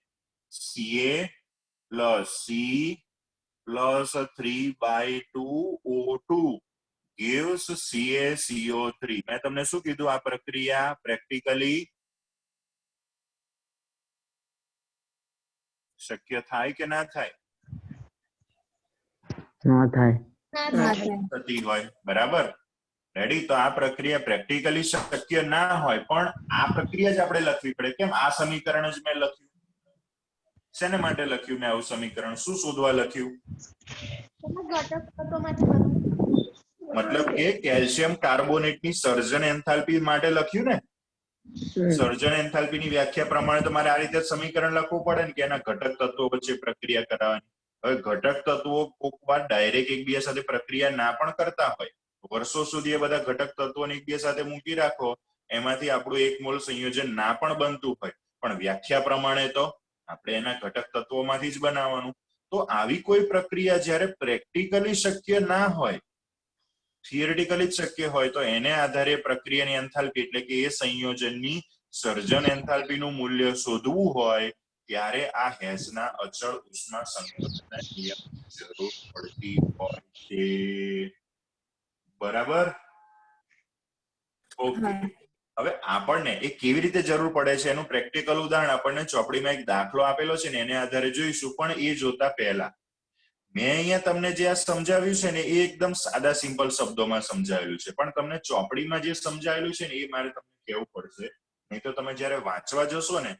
Ca+C+3/2O2 gives CaCO3. મેં તમને શું કીધું? આ પ્રક્રિયા પ્રેક્ટિકલી 3 થી 2 ની ઘાત 2 વડે લખી શકાય. 3 થી 2 ની ઘાત 2 વડે લખી શકાય. 3 થી 2 ની ઘાત 2 વડે લખી શકાય. 3 થી 2 ની ઘાત 2 વડે લખી શકાય. શક્ય થાય કે ના થાય?
ન થાય.
ના થાય.
થતી હોય, બરાબર. રેડી? તો આ પ્રક્રિયા પ્રેક્ટિકલી શક્ય ના હોય, પણ આ પ્રક્રિયા જ આપણે લખવી પડે. કેમ? આ સમીકરણ જ મેં લખ્યું. શેને માટે લખ્યું મેં આવું સમીકરણ? શું શોધવા લખ્યું?
ઘટક તત્વોમાંથી બનવું.
મતલબ કે કેલ્શિયમ કાર્બોનેટની સર્જન એન્થાલ્પી માટે લખ્યું ને. સર્જન એન્થાલ્પીની વ્યાખ્યા પ્રમાણે તમારે આ રીતે સમીકરણ લખવું પડે ને કે એના ઘટક તત્વો વચ્ચે પ્રક્રિયા કરાવવાની. હવે ઘટક તત્વો કોક વાર ડાયરેક્ટ એકબીજા સાથે પ્રક્રિયા ના પણ કરતા હોય. વર્ષો સુધી એ બધા ઘટક તત્વોને એકબીજા સાથે મૂકી રાખો, એમાંથી આપણું એક મોલ સંયોજન ના પણ બનતું હોય, પણ વ્યાખ્યા પ્રમાણે તો આપણે એના ઘટક તત્વોમાંથી જ બનાવવાનું. તો આવી કોઈ પ્રક્રિયા જ્યારે પ્રેક્ટિકલી શક્ય ના હોય, થિયરિટિકલી જ શક્ય હોય, તો એને આધારે પ્રક્રિયાની એન્થાલ્પી એટલે કે એ સંયોજનની સર્જન એન્થાલ્પીનું મૂલ્ય શોધવું હોય ત્યારે આ હેસના અચળ ઉષ્મા સંતુલનના નિયમની જરૂર પડતી હોય છે. બરાબર? ઓકે. હવે આપણને એ કેવી રીતે જરૂર પડે છે એનું પ્રેક્ટિકલ ઉદાહરણ આપણને ચોપડીમાં એક દાખલો આપેલો છે ને એને આધારે જોઈશું. પણ એ જોતા પહેલા મેં અહીંયા તમને જે આ સમજાવ્યું છે ને એ એકદમ સાદા સિમ્પલ શબ્દોમાં સમજાવેલું છે, પણ તમને ચોપડીમાં જે સમજાવેલું છે ને એ મારે તમને કહેવું પડશે. નહીં તો તમે જ્યારે વાંચવા જશો ને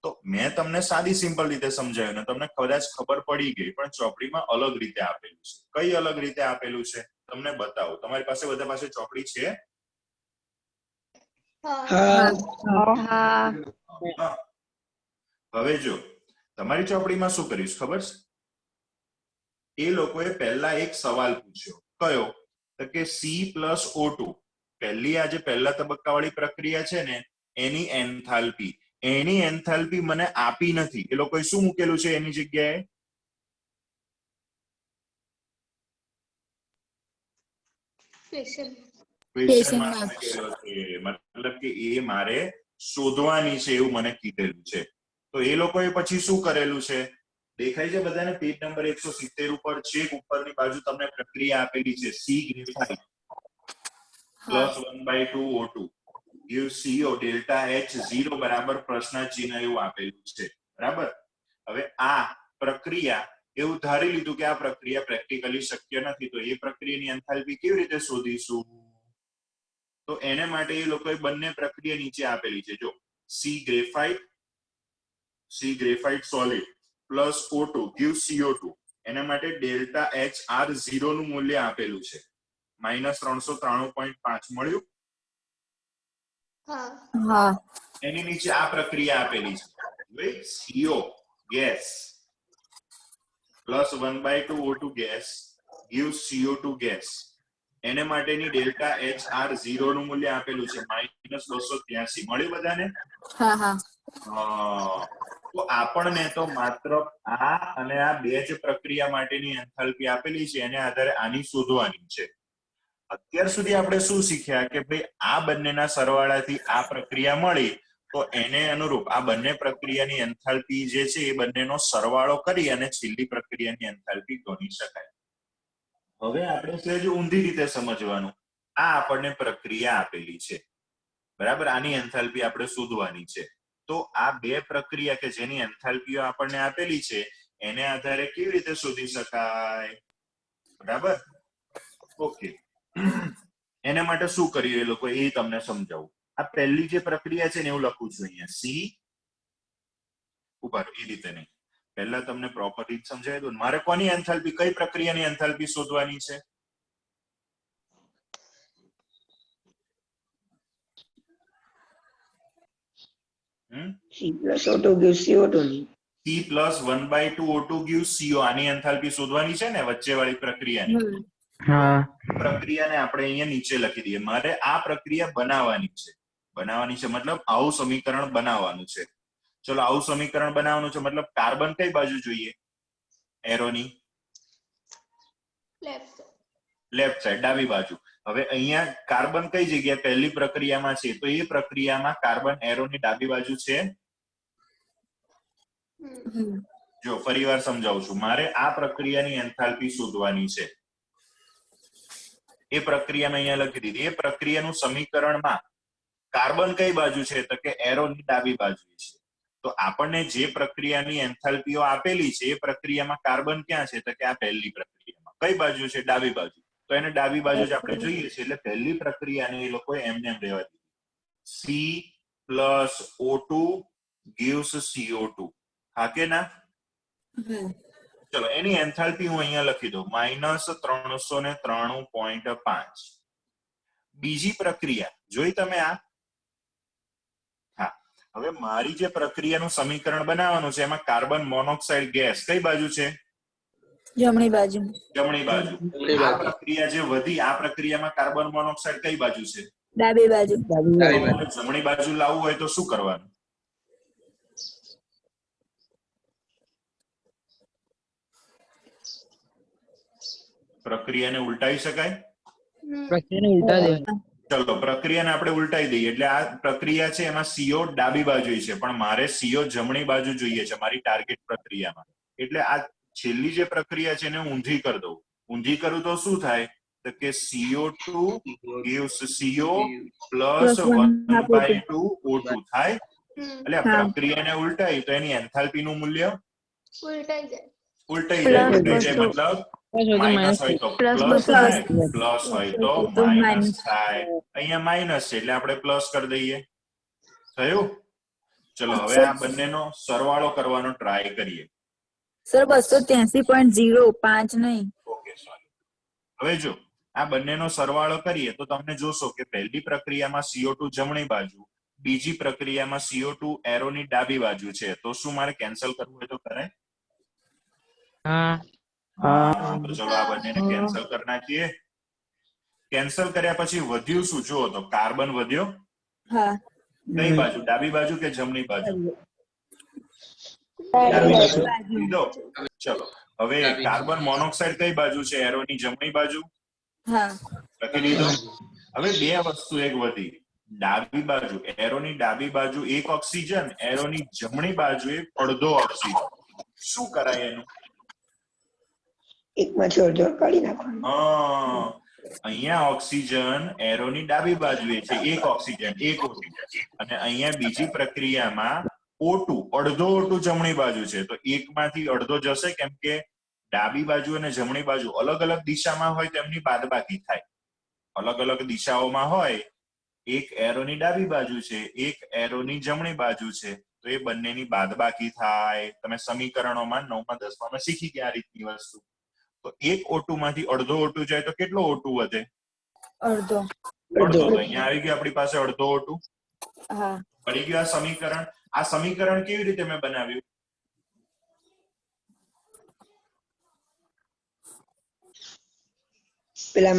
તો મેં તમને સાદી સિમ્પલ રીતે સમજાવ્યું ને તમને કદાચ ખબર પડી ગઈ, પણ ચોપડીમાં અલગ રીતે આપેલું છે. કઈ અલગ રીતે આપેલું છે તમને બતાવો. તમારી પાસે બધા પાસે ચોપડી છે? હવે જો તમારી ચોપડીમાં શું કર્યું ખબર છે? એ લોકોએ પહેલા એક સવાલ પૂછ્યો. કયો? તો કે C+O2 પહેલી આ જે પહેલા તબક્કાવાળી પ્રક્રિયા છે ને એની એન્થાલ્પી મને આપી નથી. એ લોકોએ શું મૂકેલું છે એની જગ્યાએ? મતલબ કે એ મારે શોધવાની છે એવું મને કીધેલું છે. તો એ લોકોએ પછી શું કરેલું છે? દેખાય છે બધાને? પેજ નંબર 170 ઉપર છેક ઉપરની બાજુ તમને પ્રક્રિયા આપેલી છે. C graphite +1/2 O2 gives CO delta H0 બરાબર પ્રશ્ન ચિહ્ન એવું આપેલું છે. બરાબર? હવે આ પ્રક્રિયા એવું ધારી લીધું કે આ પ્રક્રિયા પ્રેક્ટિકલી શક્ય નથી, તો એ પ્રક્રિયાની એન્થાલ્પી કેવી રીતે શોધીશું? તો એને માટે એ લોકોએ બંને પ્રક્રિયા નીચે આપેલી છે. જો C graphite solid +O2 gives CO2, એના માટે ડેલ્ટા HR0 નું મૂલ્ય આપેલું છે -393.5 મળ્યું.
હા.
એની નીચે આ પ્રક્રિયા આપેલી છે. CO gas +1/2 O2 gas gives CO2 gas. એને માટેની ડેલ્ટા HR0 નું મૂલ્ય આપેલું છે -283. મળ્યું બધાને?
હા હા.
તો આપણને તો માત્ર આ અને આ બે જ પ્રક્રિયા માટેની એન્થાલ્પી આપેલી છે, એને આધારે આની શોધવાની છે. અત્યાર સુધી આપણે શું શીખ્યા કે ભાઈ આ બંનેના સરવાળાથી આ પ્રક્રિયા મળી તો એને અનુરૂપ આ બંને પ્રક્રિયાની એન્થાલ્પી જે છે એ બંનેનો સરવાળો કરી અને છેલ્લી પ્રક્રિયાની એન્થાલ્પી ગણી શકાય. હવે આપણે સહેજ ઊંધી રીતે સમજવાનું. આ આપણને પ્રક્રિયા આપેલી છે, બરાબર? આની એન્થાલ્પી આપણે શોધવાની છે. તો આ બે પ્રક્રિયા કે જેની એન્થાલ્પીઓ આપણને આપેલી છે એને આધારે કેવી રીતે શોધી શકાય? બરાબર? ઓકે. એના માટે શું કર્યું એ લોકો એ તમને સમજાવું. આ પહેલી જે પ્રક્રિયા છે ને એવું લખું છું અહીંયા. C ઉપર એ રીતે નહીં, પહેલા તમને પ્રોપર રીત સમજાવી દઉં. મારે કોની એન્થાલ્પી, કઈ પ્રક્રિયાની એન્થાલ્પી શોધવાની છે?
C+O2 gives CO2 ની.
C+1/2 O2 gives CO. આની એન્થાલ્પી શોધવાની છે ને વચ્ચે વાળી પ્રક્રિયાની.
હા.
પ્રક્રિયાને આપણે અહીંયા નીચે લખી દઈએ. મારે આ પ્રક્રિયા બનાવવાની છે મતલબ આવું સમીકરણ બનાવવાનું છે. ચલો આવું સમીકરણ બનાવવાનું છે મતલબ કાર્બન કઈ બાજુ જોઈએ? એરોની લેફ્ટ સાઈડ, ડાબી બાજુ. હવે અહીંયા કાર્બન કઈ જગ્યાએ પહેલી પ્રક્રિયામાં છે, તો એ પ્રક્રિયામાં કાર્બન એરોની ડાબી બાજુ છે. જો ફરીવાર સમજાવું છું. મારે આ પ્રક્રિયાની એન્થાલ્પી શોધવાની છે. એ પ્રક્રિયા મેં અહીંયા લખી દીધી. એ પ્રક્રિયાનું સમીકરણમાં કાર્બન કઈ બાજુ છે? તો કે એરોની ડાબી બાજુ છે. તો આપણને જે પ્રક્રિયાની એન્થાલ્પીઓ આપેલી છે એ પ્રક્રિયામાં કાર્બન ક્યાં છે તો કે આ પહેલી પ્રક્રિયામાં કઈ બાજુ છે ડાબી બાજુ તો એને ડાબી બાજુ જ આપણે જોઈએ છીએ એટલે પહેલી પ્રક્રિયાને એ લોકોએ એમને એમ રહેવા દીધી C+O2 gives CO2 હા કે ના ચલો એની એન્થાલ્પી હું અહીંયા લખી દઉં -393.5 બીજી પ્રક્રિયા જોઈ તમે આ હા હવે મારી જે પ્રક્રિયાનું સમીકરણ બનાવવાનું છે એમાં કાર્બન મોનોક્સાઇડ ગેસ કઈ બાજુ છે
જમણી બાજુ
જમણી બાજુ આ પ્રક્રિયા જે વધી આ પ્રક્રિયામાં કાર્બન મોનોક્સાઇડ કઈ બાજુ છે
ડાબી બાજુ
જમણી બાજુ લાવવું હોય તો શું કરવાનું પ્રક્રિયાને ઉલટાવી શકાય
પ્રક્રિયાને ઉલટા દેવાની.
ચલો પ્રક્રિયાને આપણે ઉલટાઈ દઈએ એટલે આ પ્રક્રિયા છે એમાં CO ડાબી બાજુ છે પણ મારે CO જમણી બાજુ જોઈએ છે મારી ટાર્ગેટ પ્રક્રિયામાં એટલે આ છેલ્લી જે પ્રક્રિયા છે એને ઊંધી કરી દઉં ઊંધી કરું તો શું થાય તો કે CO2 gives CO plus 1/2 O2 થાય એટલે આ પ્રક્રિયાને ઉલટાઈ તો એની એન્થાલ્પી નું મૂલ્ય
ઉલટાઈ જાય.
ઉલટાઈ જાય મતલબ માઇનસ હોય તો પ્લસ થાય પ્લસ હોય તો માઇનસ થાય અહીંયા માઇનસ છે એટલે આપણે પ્લસ કરી દઈએ થયું ચલો હવે આ બંનેનો સરવાળો કરવાનો ટ્રાય કરીએ
સર 283.05 નહીં
ઓકે સોરી હવે જો આ બંનેનો સરવાળો કરીએ તો તમને જોશો કે પહેલી પ્રક્રિયામાં CO2 જમણી બાજુ બીજી પ્રક્રિયામાં CO2 એરોની ડાબી બાજુ છે તો શું મારે કેન્સલ કરવું હોય તો કરાય
હા
તો ચલો આ બંનેને કેન્સલ કરી નાખીએ કેન્સલ કર્યા પછી વધ્યું શું જુઓ તો કાર્બન વધ્યો
હા
કઈ બાજુ ડાબી બાજુ કે જમણી બાજુ
ડાબી બાજુ
લીધો ચલો હવે કાર્બન મોનોક્સાઇડ કઈ બાજુ છે એરોની જમણી બાજુ
હા
લખી દીધો હવે બે વસ્તુ એક વધી ડાબી બાજુ એરોની ડાબી બાજુ એક ઓક્સિજન એરોની જમણી બાજુએ અડધો ઓક્સિજન શું કરાય એનું
એકમાંથી અડધો કાઢી નાખવાનો
અહીંયા ઓક્સિજન એરોની ડાબી બાજુએ છે એક ઓક્સિજન એક O2 અને અહીંયા બીજી પ્રક્રિયામાં O2 અડધો O2 જમણી બાજુ છે તો એકમાંથી અડધો જશે કેમ કે ડાબી બાજુ અને જમણી બાજુ અલગ અલગ દિશામાં હોય તેમની બાદબાકી થાય અલગ અલગ દિશાઓમાં હોય એક એરોની ડાબી બાજુ છે એક એરોની જમણી બાજુ છે તો એ બંનેની બાદબાકી થાય તમે સમીકરણોમાં 9માં 10માં શીખી ગયા આ રીતની વસ્તુ તો એક O2 માંથી અડધો O2 જાય તો કેટલો O2 વધે
અડધો
અડધો તો અહીંયા આવી ગયો આપણી પાસે અડધો O2
હા
પડી ગયું આ સમીકરણ કેવી રીતે મેં બનાવ્યું
પેલા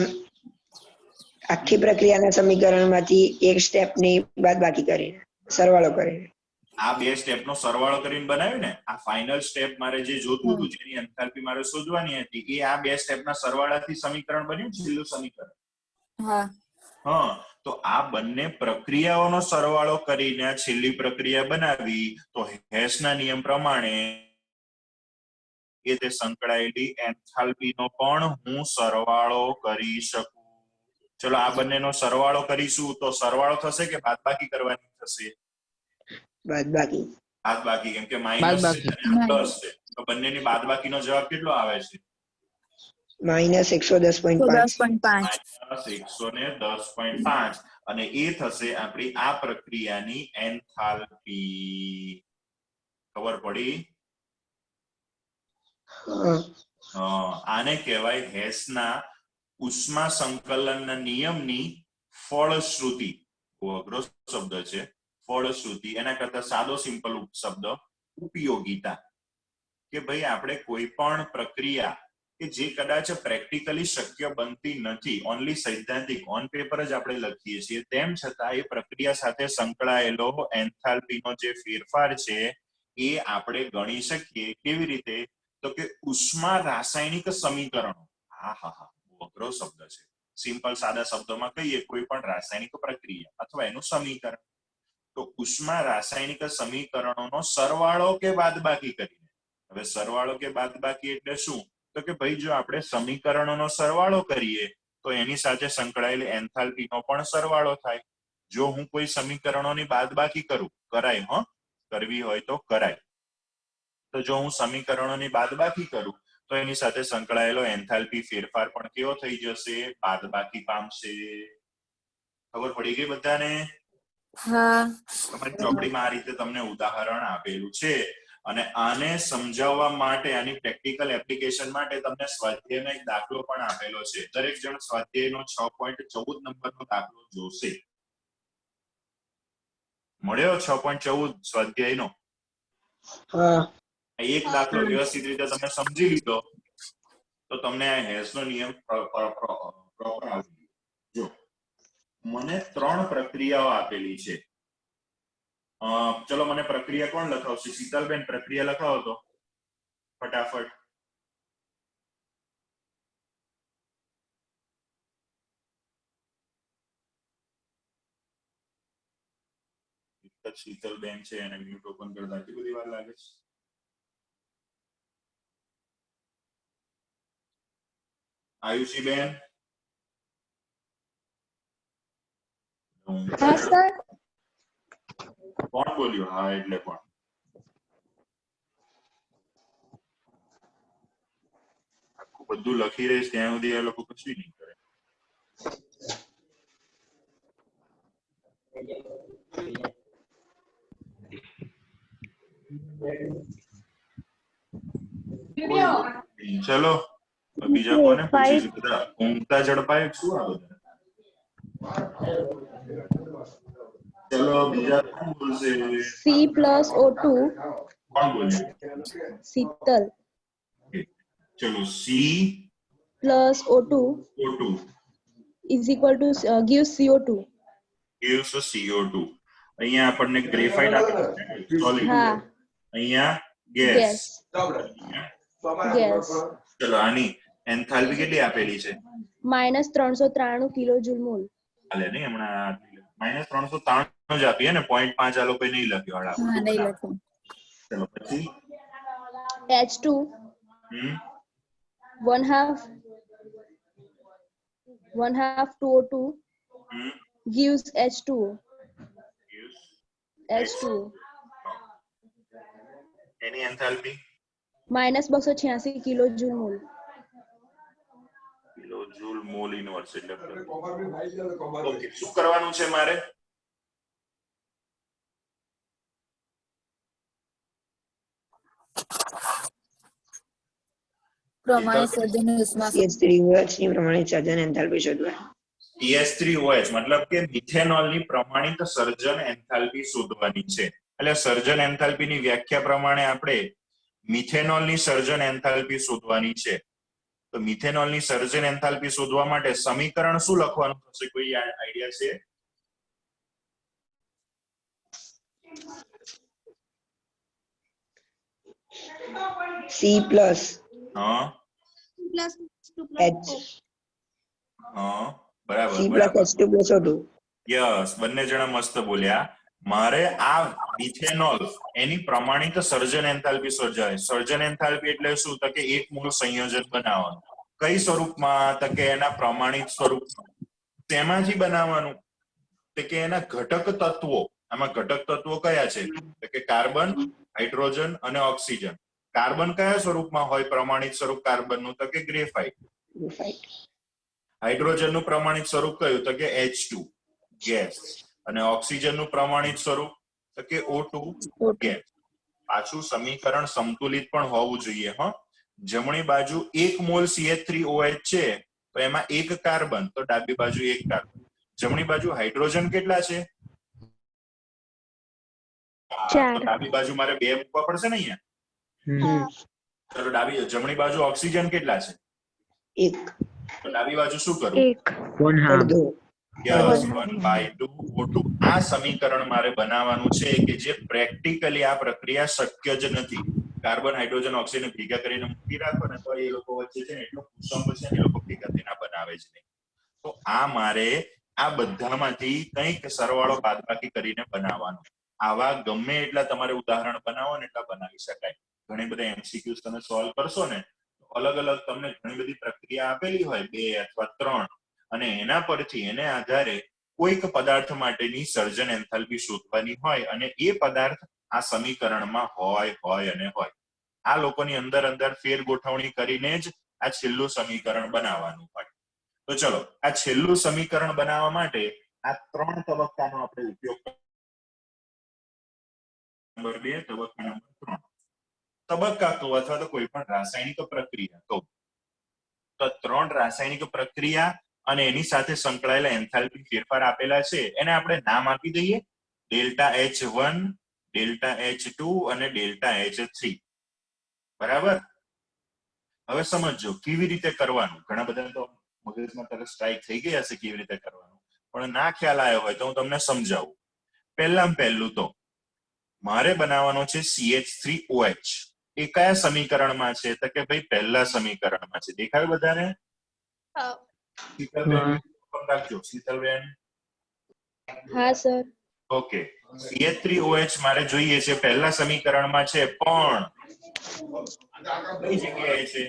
આખી પ્રક્રિયાના સમીકરણમાંથી એક સ્ટેપની બાદબાકી કરીને સરવાળો કરીને
આ બે સ્ટેપનો સરવાળો કરીને બનાવ્યું ને આ ફાઇનલ સ્ટેપ મારે જે જોતું હતું જેની એન્થાલ્પી મારે શોધવાની હતી એ આ બે સ્ટેપના સરવાળાથી સમીકરણ બન્યું છેલ્લું સમીકરણ હા તો આ બંને પ્રક્રિયાઓનો સરવાળો કરીને આ છેલ્લી પ્રક્રિયા બનાવી તો હેસના નિયમ પ્રમાણે એ તે સંકળાયેલી એન્થાલ્પીનો પણ હું સરવાળો કરી શકું ચલો આ બંનેનો સરવાળો કરીશું તો સરવાળો થશે કે બાદબાકી કરવાની થશે બાદબાકી કેમ કે માઇનસ છે અને પ્લસ છે તો બંનેની બાદબાકીનો જવાબ કેટલો આવે છે -110.5 અને એ થશે આપણી આ પ્રક્રિયાની એન્થાલ્પી ખબર પડી આને કહેવાય હેસના ઉષ્મા સંકલનના નિયમની ફળશ્રુતિ બહુ અઘરો શબ્દ છે ફળશ્રુતિ એના કરતા સાદો સિમ્પલ શબ્દ ઉપયોગિતા કે ભાઈ આપણે કોઈ પણ પ્રક્રિયા કે જે કદાચ પ્રેક્ટિકલી શક્ય બનતી નથી ઓનલી સૈદ્ધાંતિક ઓન પેપર જ આપણે લખીએ છીએ તેમ છતાં એ પ્રક્રિયા સાથે સંકળાયેલો એન્થાલ્પીનો જે ફેરફાર છે એ આપણે ગણી શકીએ કેવી રીતે તો કે ઉષ્મા રાસાયણિક સમીકરણો બહુ અઘરો શબ્દ છે સિમ્પલ સાદા શબ્દોમાં કહીએ કોઈ પણ રાસાયણિક પ્રક્રિયા અથવા એનું સમીકરણ તો ઉષ્મા રાસાયણિક સમીકરણોનો સરવાળો કે બાદબાકી કરીને હવે સરવાળો કે બાદબાકી એટલે શું તો કે ભાઈ જો આપણે સમીકરણોનો સરવાળો કરીએ તો એની સાથે સંકળાયેલી એન્થાલ્પીનો પણ સરવાળો થાય જો હું કોઈ સમીકરણોની બાદબાકી કરું કરાય કરવી હોય તો કરાય. તો જો હું સમીકરણોની બાદબાકી કરું તો એની સાથે સંકળાયેલો એન્થાલ્પી ફેરફાર પણ કેવો થઈ જશે? બાદબાકી પામશે. ખબર પડી ગઈ બધાને?
હા.
તમારી ચોપડીમાં આ રીતે તમને ઉદાહરણ આપેલું છે અને આને સમજાવવા માટે, આની પ્રેક્ટિકલ એપ્લિકેશન માટે તમને સ્વાધ્યાયનો એક દાખલો પણ આપેલો છે. દરેક જણ સ્વાધ્યાયનો 6.14 નંબરનો દાખલો જોશે. મળ્યો 6.14 સ્વાધ્યાયનો?
હા.
એક દાખલો વ્યવસ્થિત રીતે તમે સમજી લીધો તો તમને આ હેસનો નિયમ પ્રોપર આવડી જો. મને 3 પ્રક્રિયાઓ આપેલી છે. ચલો મને પ્રક્રિયા કોણ લખાવશે? શીતલબેન પ્રક્રિયા લખાવો તો ફટાફટ. શીતલબેન છે અને મ્યુટ ઓપન કરતા આટલી બધી વાર લાગે છે? આયુષીબેન?
હા સર.
કોણ બોલ્યું? હા એટલે કોણ? આખું બધું લખી રહીશ ત્યાં સુધી એ લોકો કશું નહીં કરે. ચલો બીજા કોને પૂછીશું? બધા ઊંઘતા ઝડપાય શું આ બધા? ચલો બીજા કોણ બોલશે?
C+O2
કોણ બોલે?
શીતલ
ચલો C
plus O2
O2
is equal to gives CO2.
gives CO2. અહીંયા આપણને ગ્રેફાઇટ આપેલું છે સોલિડ.
હા.
અહીંયા ગેસ.
ગેસ
ચલો આની એન્થાલ્પી કેટલી આપેલી છે?
-393 કિલોજૂલ મોલ.
હાલે નહીં હમણાં -393 જ આપીએ ને, 0.5 આ લોકોએ નહીં લખ્યો.
હા, નહીં લખ્યું.
ચલો પછી
H2
હમ
1/2 2O2
હમ
gives H2O.
gives
H2O
એની એન્થાલ્પી
-286 કિલોજૂલ મોલ.
કિલોજૂલ મોલ ઇનવર્સ એટલે ઓકે. શું કરવાનું છે મારે?
પ્રમાણિત સર્જન ઉષ્મા
CH3OH ની પ્રમાણિત સર્જન એન્થાલ્પી શોધવા.
CH3OH મતલબ કે મિથેનોલની પ્રમાણિત સર્જન એન્થાલ્પી શોધવાની છે. એટલે સર્જન એન્થાલ્પીની વ્યાખ્યા પ્રમાણે આપણે મિથેનોલની સર્જન એન્થાલ્પી શોધવાની છે. તો મિથેનોલની સર્જન એન્થાલ્પી શોધવા માટે સમીકરણ શું લખવાનું થશે? કોઈ આઈડિયા છે?
C plus
હા
H
હા બરાબર
C plus
બરાબર.
H2 plus O2.
યસ, બંને જણા મસ્ત બોલ્યા. મારે આ મિથેનોલ એની પ્રમાણિત સર્જન એન્થાલ્પી શોધાય. સર્જન એન્થાલ્પી એટલે શું? તો કે એક મોલ સંયોજન બનાવવાનું. કઈ સ્વરૂપમાં? તો કે એના પ્રમાણિત સ્વરૂપમાં. તેમાંથી બનાવવાનું તો કે એના ઘટક તત્વો. આમાં ઘટક તત્વો કયા છે? તો કે કાર્બન, હાઇડ્રોજન અને ઓક્સિજન. કાર્બન કયા સ્વરૂપમાં હોય પ્રમાણિત સ્વરૂપ કાર્બનનું? તો કે ગ્રેફાઇટ. હાઇડ્રોજનનું પ્રમાણિત સ્વરૂપ કયું? તો કે H2 ગેસ. અને ઓક્સિજનનું પ્રમાણિત સ્વરૂપ તો કે O2 ગેસ. પાછું સમીકરણ સંતુલિત પણ હોવું જોઈએ. જમણી બાજુ 1 મોલ CH3OH છે તો એમાં 1 કાર્બન, તો ડાબી બાજુ 1 કાર્બન. જમણી બાજુ હાઇડ્રોજન કેટલા છે? તો ડાબી બાજુ મારે 2 મૂકવા પડશે ને અહીંયા. ચલો જમણી બાજુ ઓક્સિજન કેટલા છે?
1.
તો ડાબી બાજુ શું કરું?
1/2.
Yes, 1/2 O2. આ સમીકરણ મારે બનાવવાનું છે કે જે પ્રેક્ટિકલી આ પ્રક્રિયા શક્ય જ નથી. કાર્બન, હાઇડ્રોજન, ઓક્સિજન ભેગા કરીને મૂકી રાખો ને તો એ લોકો વચ્ચે છે ને એટલો કુસંગ છે ને એ લોકો ભેગા થઈને બનાવે જ નહીં. તો આ મારે આ બધામાંથી કંઈક સરવાળો બાદબાકી કરીને બનાવવાનું. આવા ગમે એટલા તમારે ઉદાહરણ બનાવો ને એટલા બનાવી શકાય. ઘણી બધા MCQs તમે સોલ્વ કરશો ને અલગ અલગ તમને ઘણી બધી પ્રક્રિયા આપેલી હોય 2 અથવા 3 અને એના પરથી એને આધારે કોઈક પદાર્થ માટેની સર્જન એન્થાલ્પી શોધવાની હોય અને એ પદાર્થ આ સમીકરણમાં હોય અને હોય. આ લોકોની અંદર અંદર ફેર ગોઠવણી કરીને જ આ છેલ્લું સમીકરણ બનાવવાનું હોય. તો ચલો આ છેલ્લું સમીકરણ બનાવવા માટે આ 3 તબક્કાનો આપણે ઉપયોગ નંબર 2 તબક્કા નંબર 3 તબક્કા કહો અથવા તો કોઈ પણ રાસાયણિક પ્રક્રિયા કહો તો 3 રાસાયણિક પ્રક્રિયા અને એની સાથે સંકળાયેલા એન્થાલ્પી ફેરફાર આપેલા છે એને આપણે નામ આપી દઈએ ડેલ્ટા H1 ડેલ્ટા H2 અને ડેલ્ટા H3. બરાબર. હવે સમજો કેવી રીતે કરવાનું. ઘણા બધા તો મગજમાં તરત સ્ટ્રાઇક થઈ ગયા હશે કેવી રીતે કરવાનું, પણ ના ખ્યાલ આવ્યો હોય તો હું તમને સમજાવું. પહેલું તો મારે બનાવવાનો છે CH3OH. એ કયા સમીકરણમાં છે? તો કે ભાઈ પહેલા સમીકરણમાં છે. દેખાયું બધાને? શીતલબેન રાખજો. શીતલબેન
હા સર.
ઓકે. CH3OH મારે જોઈએ છે પહેલા સમીકરણમાં છે, પણ કઈ જગ્યાએ છે?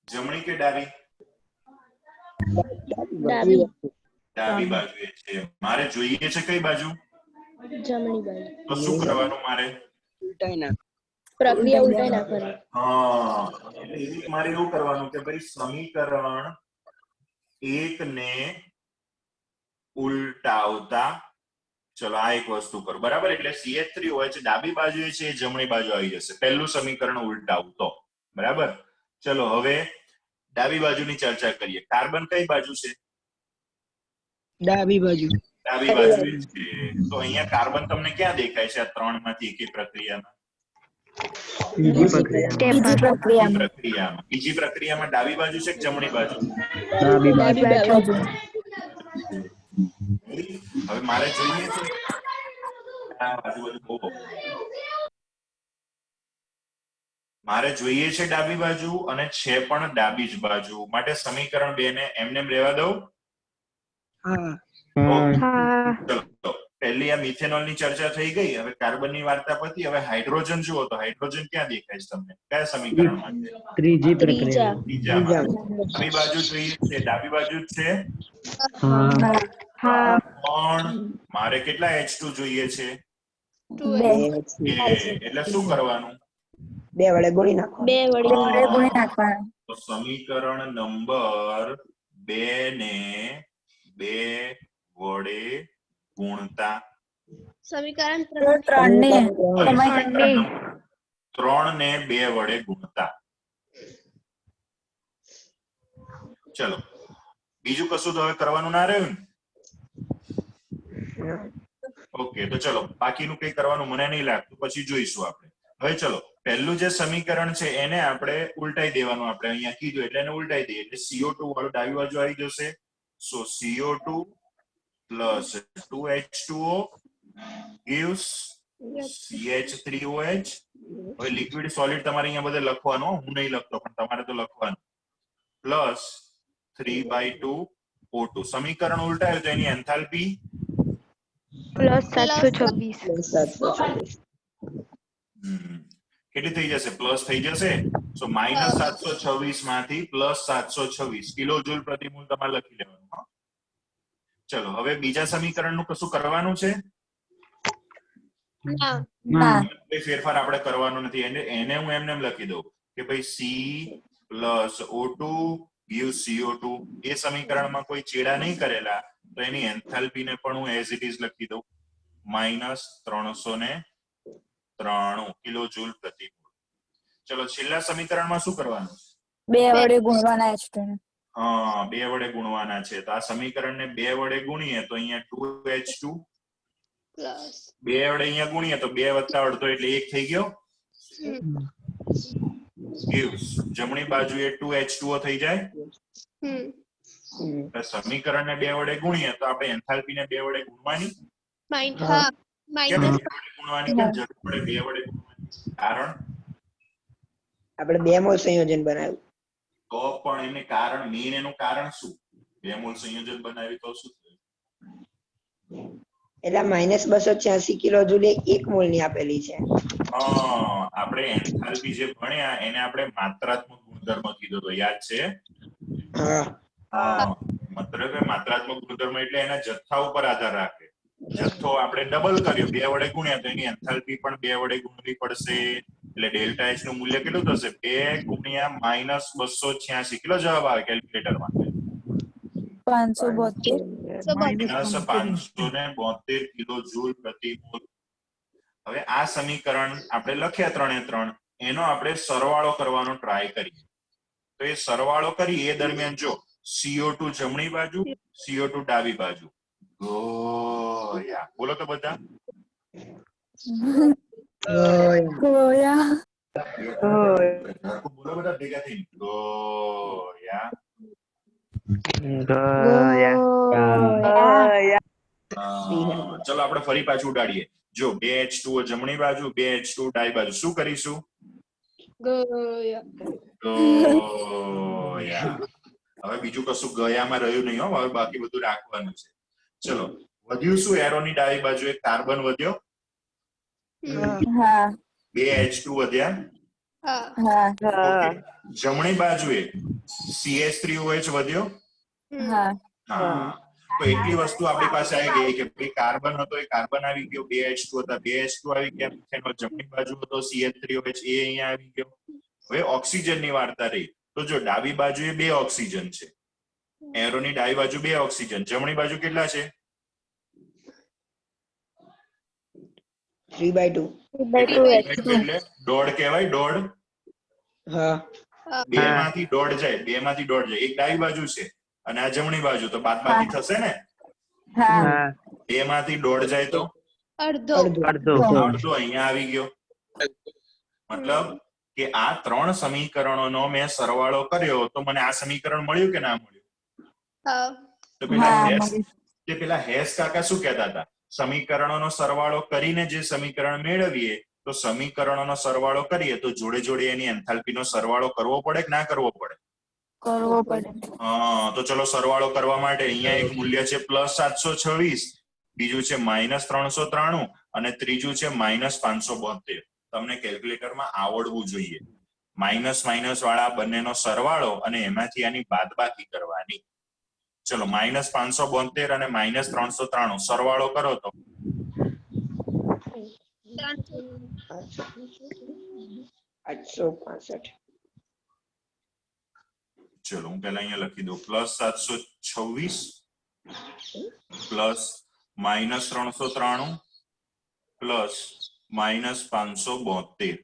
જમણી કે ડાબી?
ડાબી.
ડાબી બાજુએ છે. મારે જોઈએ છે કઈ બાજુ?
જમણી બાજુ.
તો શું કરવાનું મારે?
પ્રક્રિયા ઉલટાઈ નાખવાની.
હા, એટલે મારે એવું કરવાનું કે ભાઈ સમીકરણ 1 ને ઉલટાવતા, ચલો આ એક વસ્તુ કરો. બરાબર. એટલે CH3OH ડાબી બાજુએ છે, જમણી બાજુ આવી જશે. પહેલું સમીકરણ ઉલટાવું તો. બરાબર. ચલો હવે ડાબી બાજુની ચર્ચા કરીએ. કાર્બન કઈ બાજુ છે?
ડાબી બાજુ.
ડાબી બાજુ છે. તો અહીંયા કાર્બન તમને ક્યાં દેખાય છે આ 3 માંથી એકે પ્રક્રિયામાં?
બીજી પ્રક્રિયામાં.
બીજી પ્રક્રિયામાં ડાબી બાજુ છે કે જમણી બાજુ?
ડાબી બાજુ.
હવે મારે જોઈએ છે મારે જોઈએ છે ડાબી બાજુ અને છે પણ ડાબી જ બાજુ. માટે સમીકરણ 2 ને એમને રહેવા દઉં.
હા.
ચલો પહેલી આ મિથેનોલ ની ચર્ચા થઈ ગઈ. હવે કાર્બન ની વાર્તા પતી. હવે હાઇડ્રોજન જુઓ તો હાઇડ્રોજન ક્યાં દેખાય છે તમને? કયા સમીકરણમાં છે?
ત્રીજી પ્રક્રિયા.
ત્રીજામાં. ડાબી બાજુ જોઈએ છે, ડાબી બાજુ જ છે. પણ મારે કેટલા H2 જોઈએ છે?
2
એટલે શું કરવાનું?
2 વડે ગુણી નાખો.
તો સમીકરણ નંબર 2 ને 2 વડે ગુણતા.
સમીકરણ
3 ને
3 ને 2 વડે ગુણતા. ચલો બીજું કશું તો હવે કરવાનું ના રહ્યું ને? ઓકે, તો ચલો બાકીનું કઈ કરવાનું મને નહીં લાગતું, પછી જોઈશું આપણે. હવે ચલો પહેલું જે સમીકરણ છે એને આપણે ઉલટાઈ દેવાનું. આપણે અહીંયા કીધું એટલે એને ઉલટાઈ દઈએ એટલે CO2 વાળું ડાબી બાજુ આવી જશે. સો CO2 plus 2H2O gives CH3OH. હવે લિક્વિડ સોલિડ તમારે અહીંયા બધે લખવાનું, હું નહીં લખતો પણ તમારે તો લખવાનું. Plus 3/2 O2. સમીકરણ ઉલટાયું તો એની એન્થાલ્પી
+726.
કેટલી થઈ જશે? પ્લસ થઈ જશે. સો -726 માંથી +726 કિલોજૂલ પ્રતિ મોલ તમારે લખી લેવાનું. ચલો હવે બીજા સમીકરણનું કશું કરવાનું છે? કોઈ ફેરફાર આપણે કરવાનો નથી. એને હું એમને લખી દઉં કે ભાઈ C plus O2 gives CO2. એ સમીકરણમાં કોઈ ચેડા નહીં કરેલા તો એની એન્થાલ્પી ને પણ હું એઝ ઇટ ઇઝ લખી દઉં -393 કિલોજૂલ પ્રતિ મોલ. ચલો છેલ્લા સમીકરણમાં શું કરવાનું?
2 વડે ગુણવાના H2 ને.
હા, 2 વડે ગુણવાના છે. તો આ સમીકરણને 2 વડે ગુણીએ તો અહીંયા 2H2 2 વડે અહીંયા ગુણીએ તો 2 + અડધો એટલે 1 થઈ ગયો. gives જમણી બાજુએ 2H2O થઈ જાય. સમીકરણને 2 વડે ગુણીએ તો આપણે એન્થાલ્પી ને 2 વડે ગુણવાની. ગુણવાની કેમ જરૂર પડે 2 વડે ગુણવાની? કારણ
આપણે 2 મોલ સંયોજન બનાવ્યું
તો પણ એને કારણ મેઇન એનું કારણ શું? 2 મોલ સંયોજન બનાવી તો શું થયું?
એટલે -286 કિલોજૂલ 1 મોલ ની આપેલી છે.
આપણે એન્થાલ્પી જે ભણ્યા એને આપણે માત્રાત્મક ગુણધર્મ કીધો તો યાદ છે? મતલબ કે માત્રાત્મક ગુણધર્મ એટલે એના જથ્થા ઉપર આધાર રાખે. જથ્થો આપણે ડબલ કર્યો 2 વડે ગુણ્યા તો એની એન્થાલ્પી પણ 2 વડે ગુણવી પડશે એટલે ડેલ્ટા એચ નું મૂલ્ય કેટલું થશે 2 ગુણ્યા -286 કેટલો જવાબ આવે કેલ્ક્યુલેટરમાં
572
-572 કિલો જૂલ પ્રતિ મોલ હવે આ સમીકરણ આપણે લખ્યા 3 એ 3 એનો આપણે સરવાળો કરવાનો ટ્રાય કરીએ તો એ સરવાળો કરી એ દરમિયાન જો CO2 જમણી બાજુ CO2 ડાબી બાજુ ગોયા બોલો તો બધા
ગોયા
બોલો બધા ભેગા થઈ ગોયા ચલો આપણે ફરી પાછું ઉડાડીએ જો 2H2O જમણી બાજુ 2H2 ડાબી બાજુ શું કરીશું ગોયા હવે બીજું કશું ગયામાં રહ્યું નહીં હો હવે બાકી બધું રાખવાનું છે ચલો વધ્યું શું એરોની ડાબી બાજુ એક કાર્બન વધ્યો
હા
2H2 વધ્યા
હા
ઓકે જમણી બાજુએ CH3OH વધ્યો
હા
હા તો એટલી વસ્તુ આપણી પાસે આવી ગઈ કે ભાઈ કાર્બન હતો એ કાર્બન આવી ગયો 2H2 હતા 2H2 આવી ગયા મિથેનોલ જમણી બાજુ હતો CH3OH એ અહીંયા આવી ગયો હવે ઓક્સિજનની વાર્તા રહી તો જો ડાબી બાજુએ 2 ઓક્સિજન છે એરોની ડાબી બાજુ 2 ઓક્સિજન જમણી બાજુ કેટલા છે
3/2
એટલે દોઢ કહેવાય દોઢ
હા
2 માંથી દોઢ જાય એક ડાબી બાજુ છે અને આ જમણી બાજુ તો બાદબાકી થશે ને
હા
2 માંથી દોઢ જાય તો
અડધો
અડધો અહીંયા આવી ગયો મતલબ કે આ 3 સમીકરણોનો મેં સરવાળો કર્યો તો મને આ સમીકરણ મળ્યું કે ના મળ્યું તો પેલા હેસ કાકા શું કહેતા હતા સમીકરણોનો સરવાળો કરીને જે સમીકરણ મેળવીએ તો સમીકરણોનો સરવાળો કરીએ તો જોડે જોડે એની એન્થાલ્પીનો સરવાળો કરવો પડે કે ના કરવો પડે તો ચલો સરવાળો કરવા માટે અહીંયા એક મૂલ્ય છે +726 બીજું છે -393 અને ત્રીજું છે -572 તમને કેલ્ક્યુલેટરમાં આવડવું જોઈએ માઇનસ વાળા બંનેનો સરવાળો અને એમાંથી આની બાદબાકી કરવાની ચલો -572 અને -393 સરવાળો કરો તો
865
ચલો હું પહેલા અહીંયા લખી દઉં +726 +-393 +-572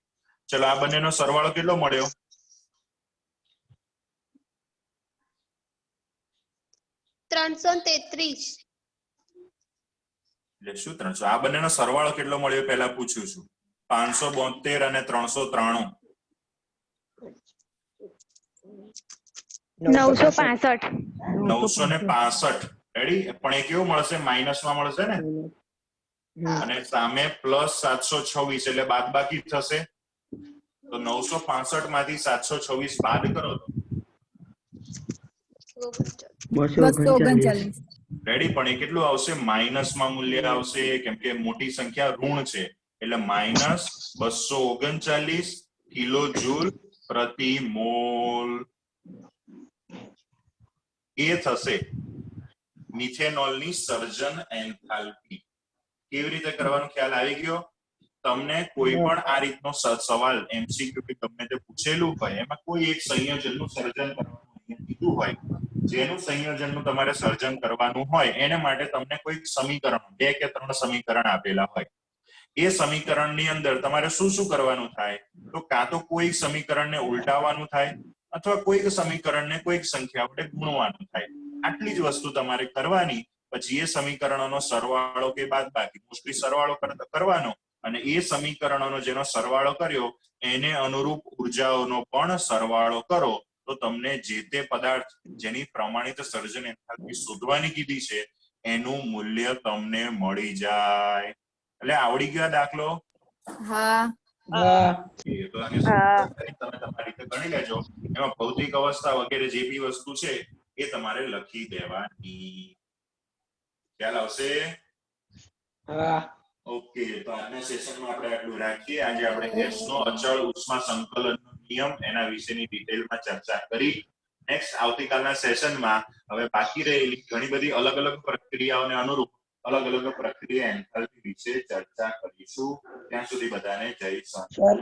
ચલો આ બંનેનો સરવાળો કેટલો મળ્યો
333
એટલે શું 300 આ બંનેનો સરવાળો કેટલો મળ્યો પહેલા પૂછું છું 572 અને 393 965 રેડી પણ એ કેવું મળશે માઇનસમાં મળશે ને અને સામે +726 એટલે બાદબાકી થશે તો 965 માંથી 726 બાદ કરો તો
239
રેડી પણ એ કેટલું આવશે માઇનસમાં મૂલ્ય આવશે કેમ કે મોટી સંખ્યા ઋણ છે એટલે -239 કિલો જૂલ પ્રતિ મોલ એ થશે મિથેનોલની સર્જન એન્થાલ્પી કેવી રીતે કરવાનો ખ્યાલ આવી ગયો તમને કોઈ પણ આ રીતનો સવાલ MCQ કે ગમે તે પૂછેલું હોય એમાં કોઈ એક સંયોજનનું સર્જન કરવાનું કીધું હોય જેનું સંયોજનનું તમારે સર્જન કરવાનું હોય એને માટે તમને કોઈ સમીકરણ 2 કે 3 સમીકરણ આપેલા હોય એ સમીકરણની અંદર તમારે શું શું કરવાનું થાય તો કાં તો કોઈ સમીકરણને ઉલટાવવાનું થાય અથવા કોઈક સમીકરણને કોઈક સંખ્યા વડે ગુણવાનું થાય આટલી જ વસ્તુ તમારે કરવાની પછી એ સમીકરણોનો સરવાળો કે બાદબાકી મોસ્ટલી સરવાળો કરવાનો અને એ સમીકરણોનો જેનો સરવાળો કર્યો એને અનુરૂપ ઉર્જાઓનો પણ સરવાળો કરો તો તમને જે તે પદાર્થ જેની પ્રમાણિત સર્જન એન્થાલ્પી શોધવાની કીધી છે એનું મૂલ્ય તમને મળી જાય એટલે આવડી ગયો દાખલો
હા
તો આને તમે તમારી રીતે ગણી લેજો એમાં ભૌતિક અવસ્થા વગેરે જે બી વસ્તુ છે એ તમારે લખી દેવાની ખ્યાલ આવશે ઓકે તો આજના સેશનમાં આપણે આટલું રાખીએ આજે આપણે ગેસનો અચળ ઉષ્મા સંકલનનો નિયમ એના વિશેની ડિટેલમાં ચર્ચા કરી નેક્સ્ટ આવતીકાલના સેશનમાં હવે બાકી રહેલી ઘણી બધી અલગ અલગ પ્રક્રિયાઓને અનુરૂપ અલગ અલગ પ્રક્રિયા એન્થાલ્પી વિશે ચર્ચા કરીશું. ત્યાં સુધી બધાને જય સંત.
સર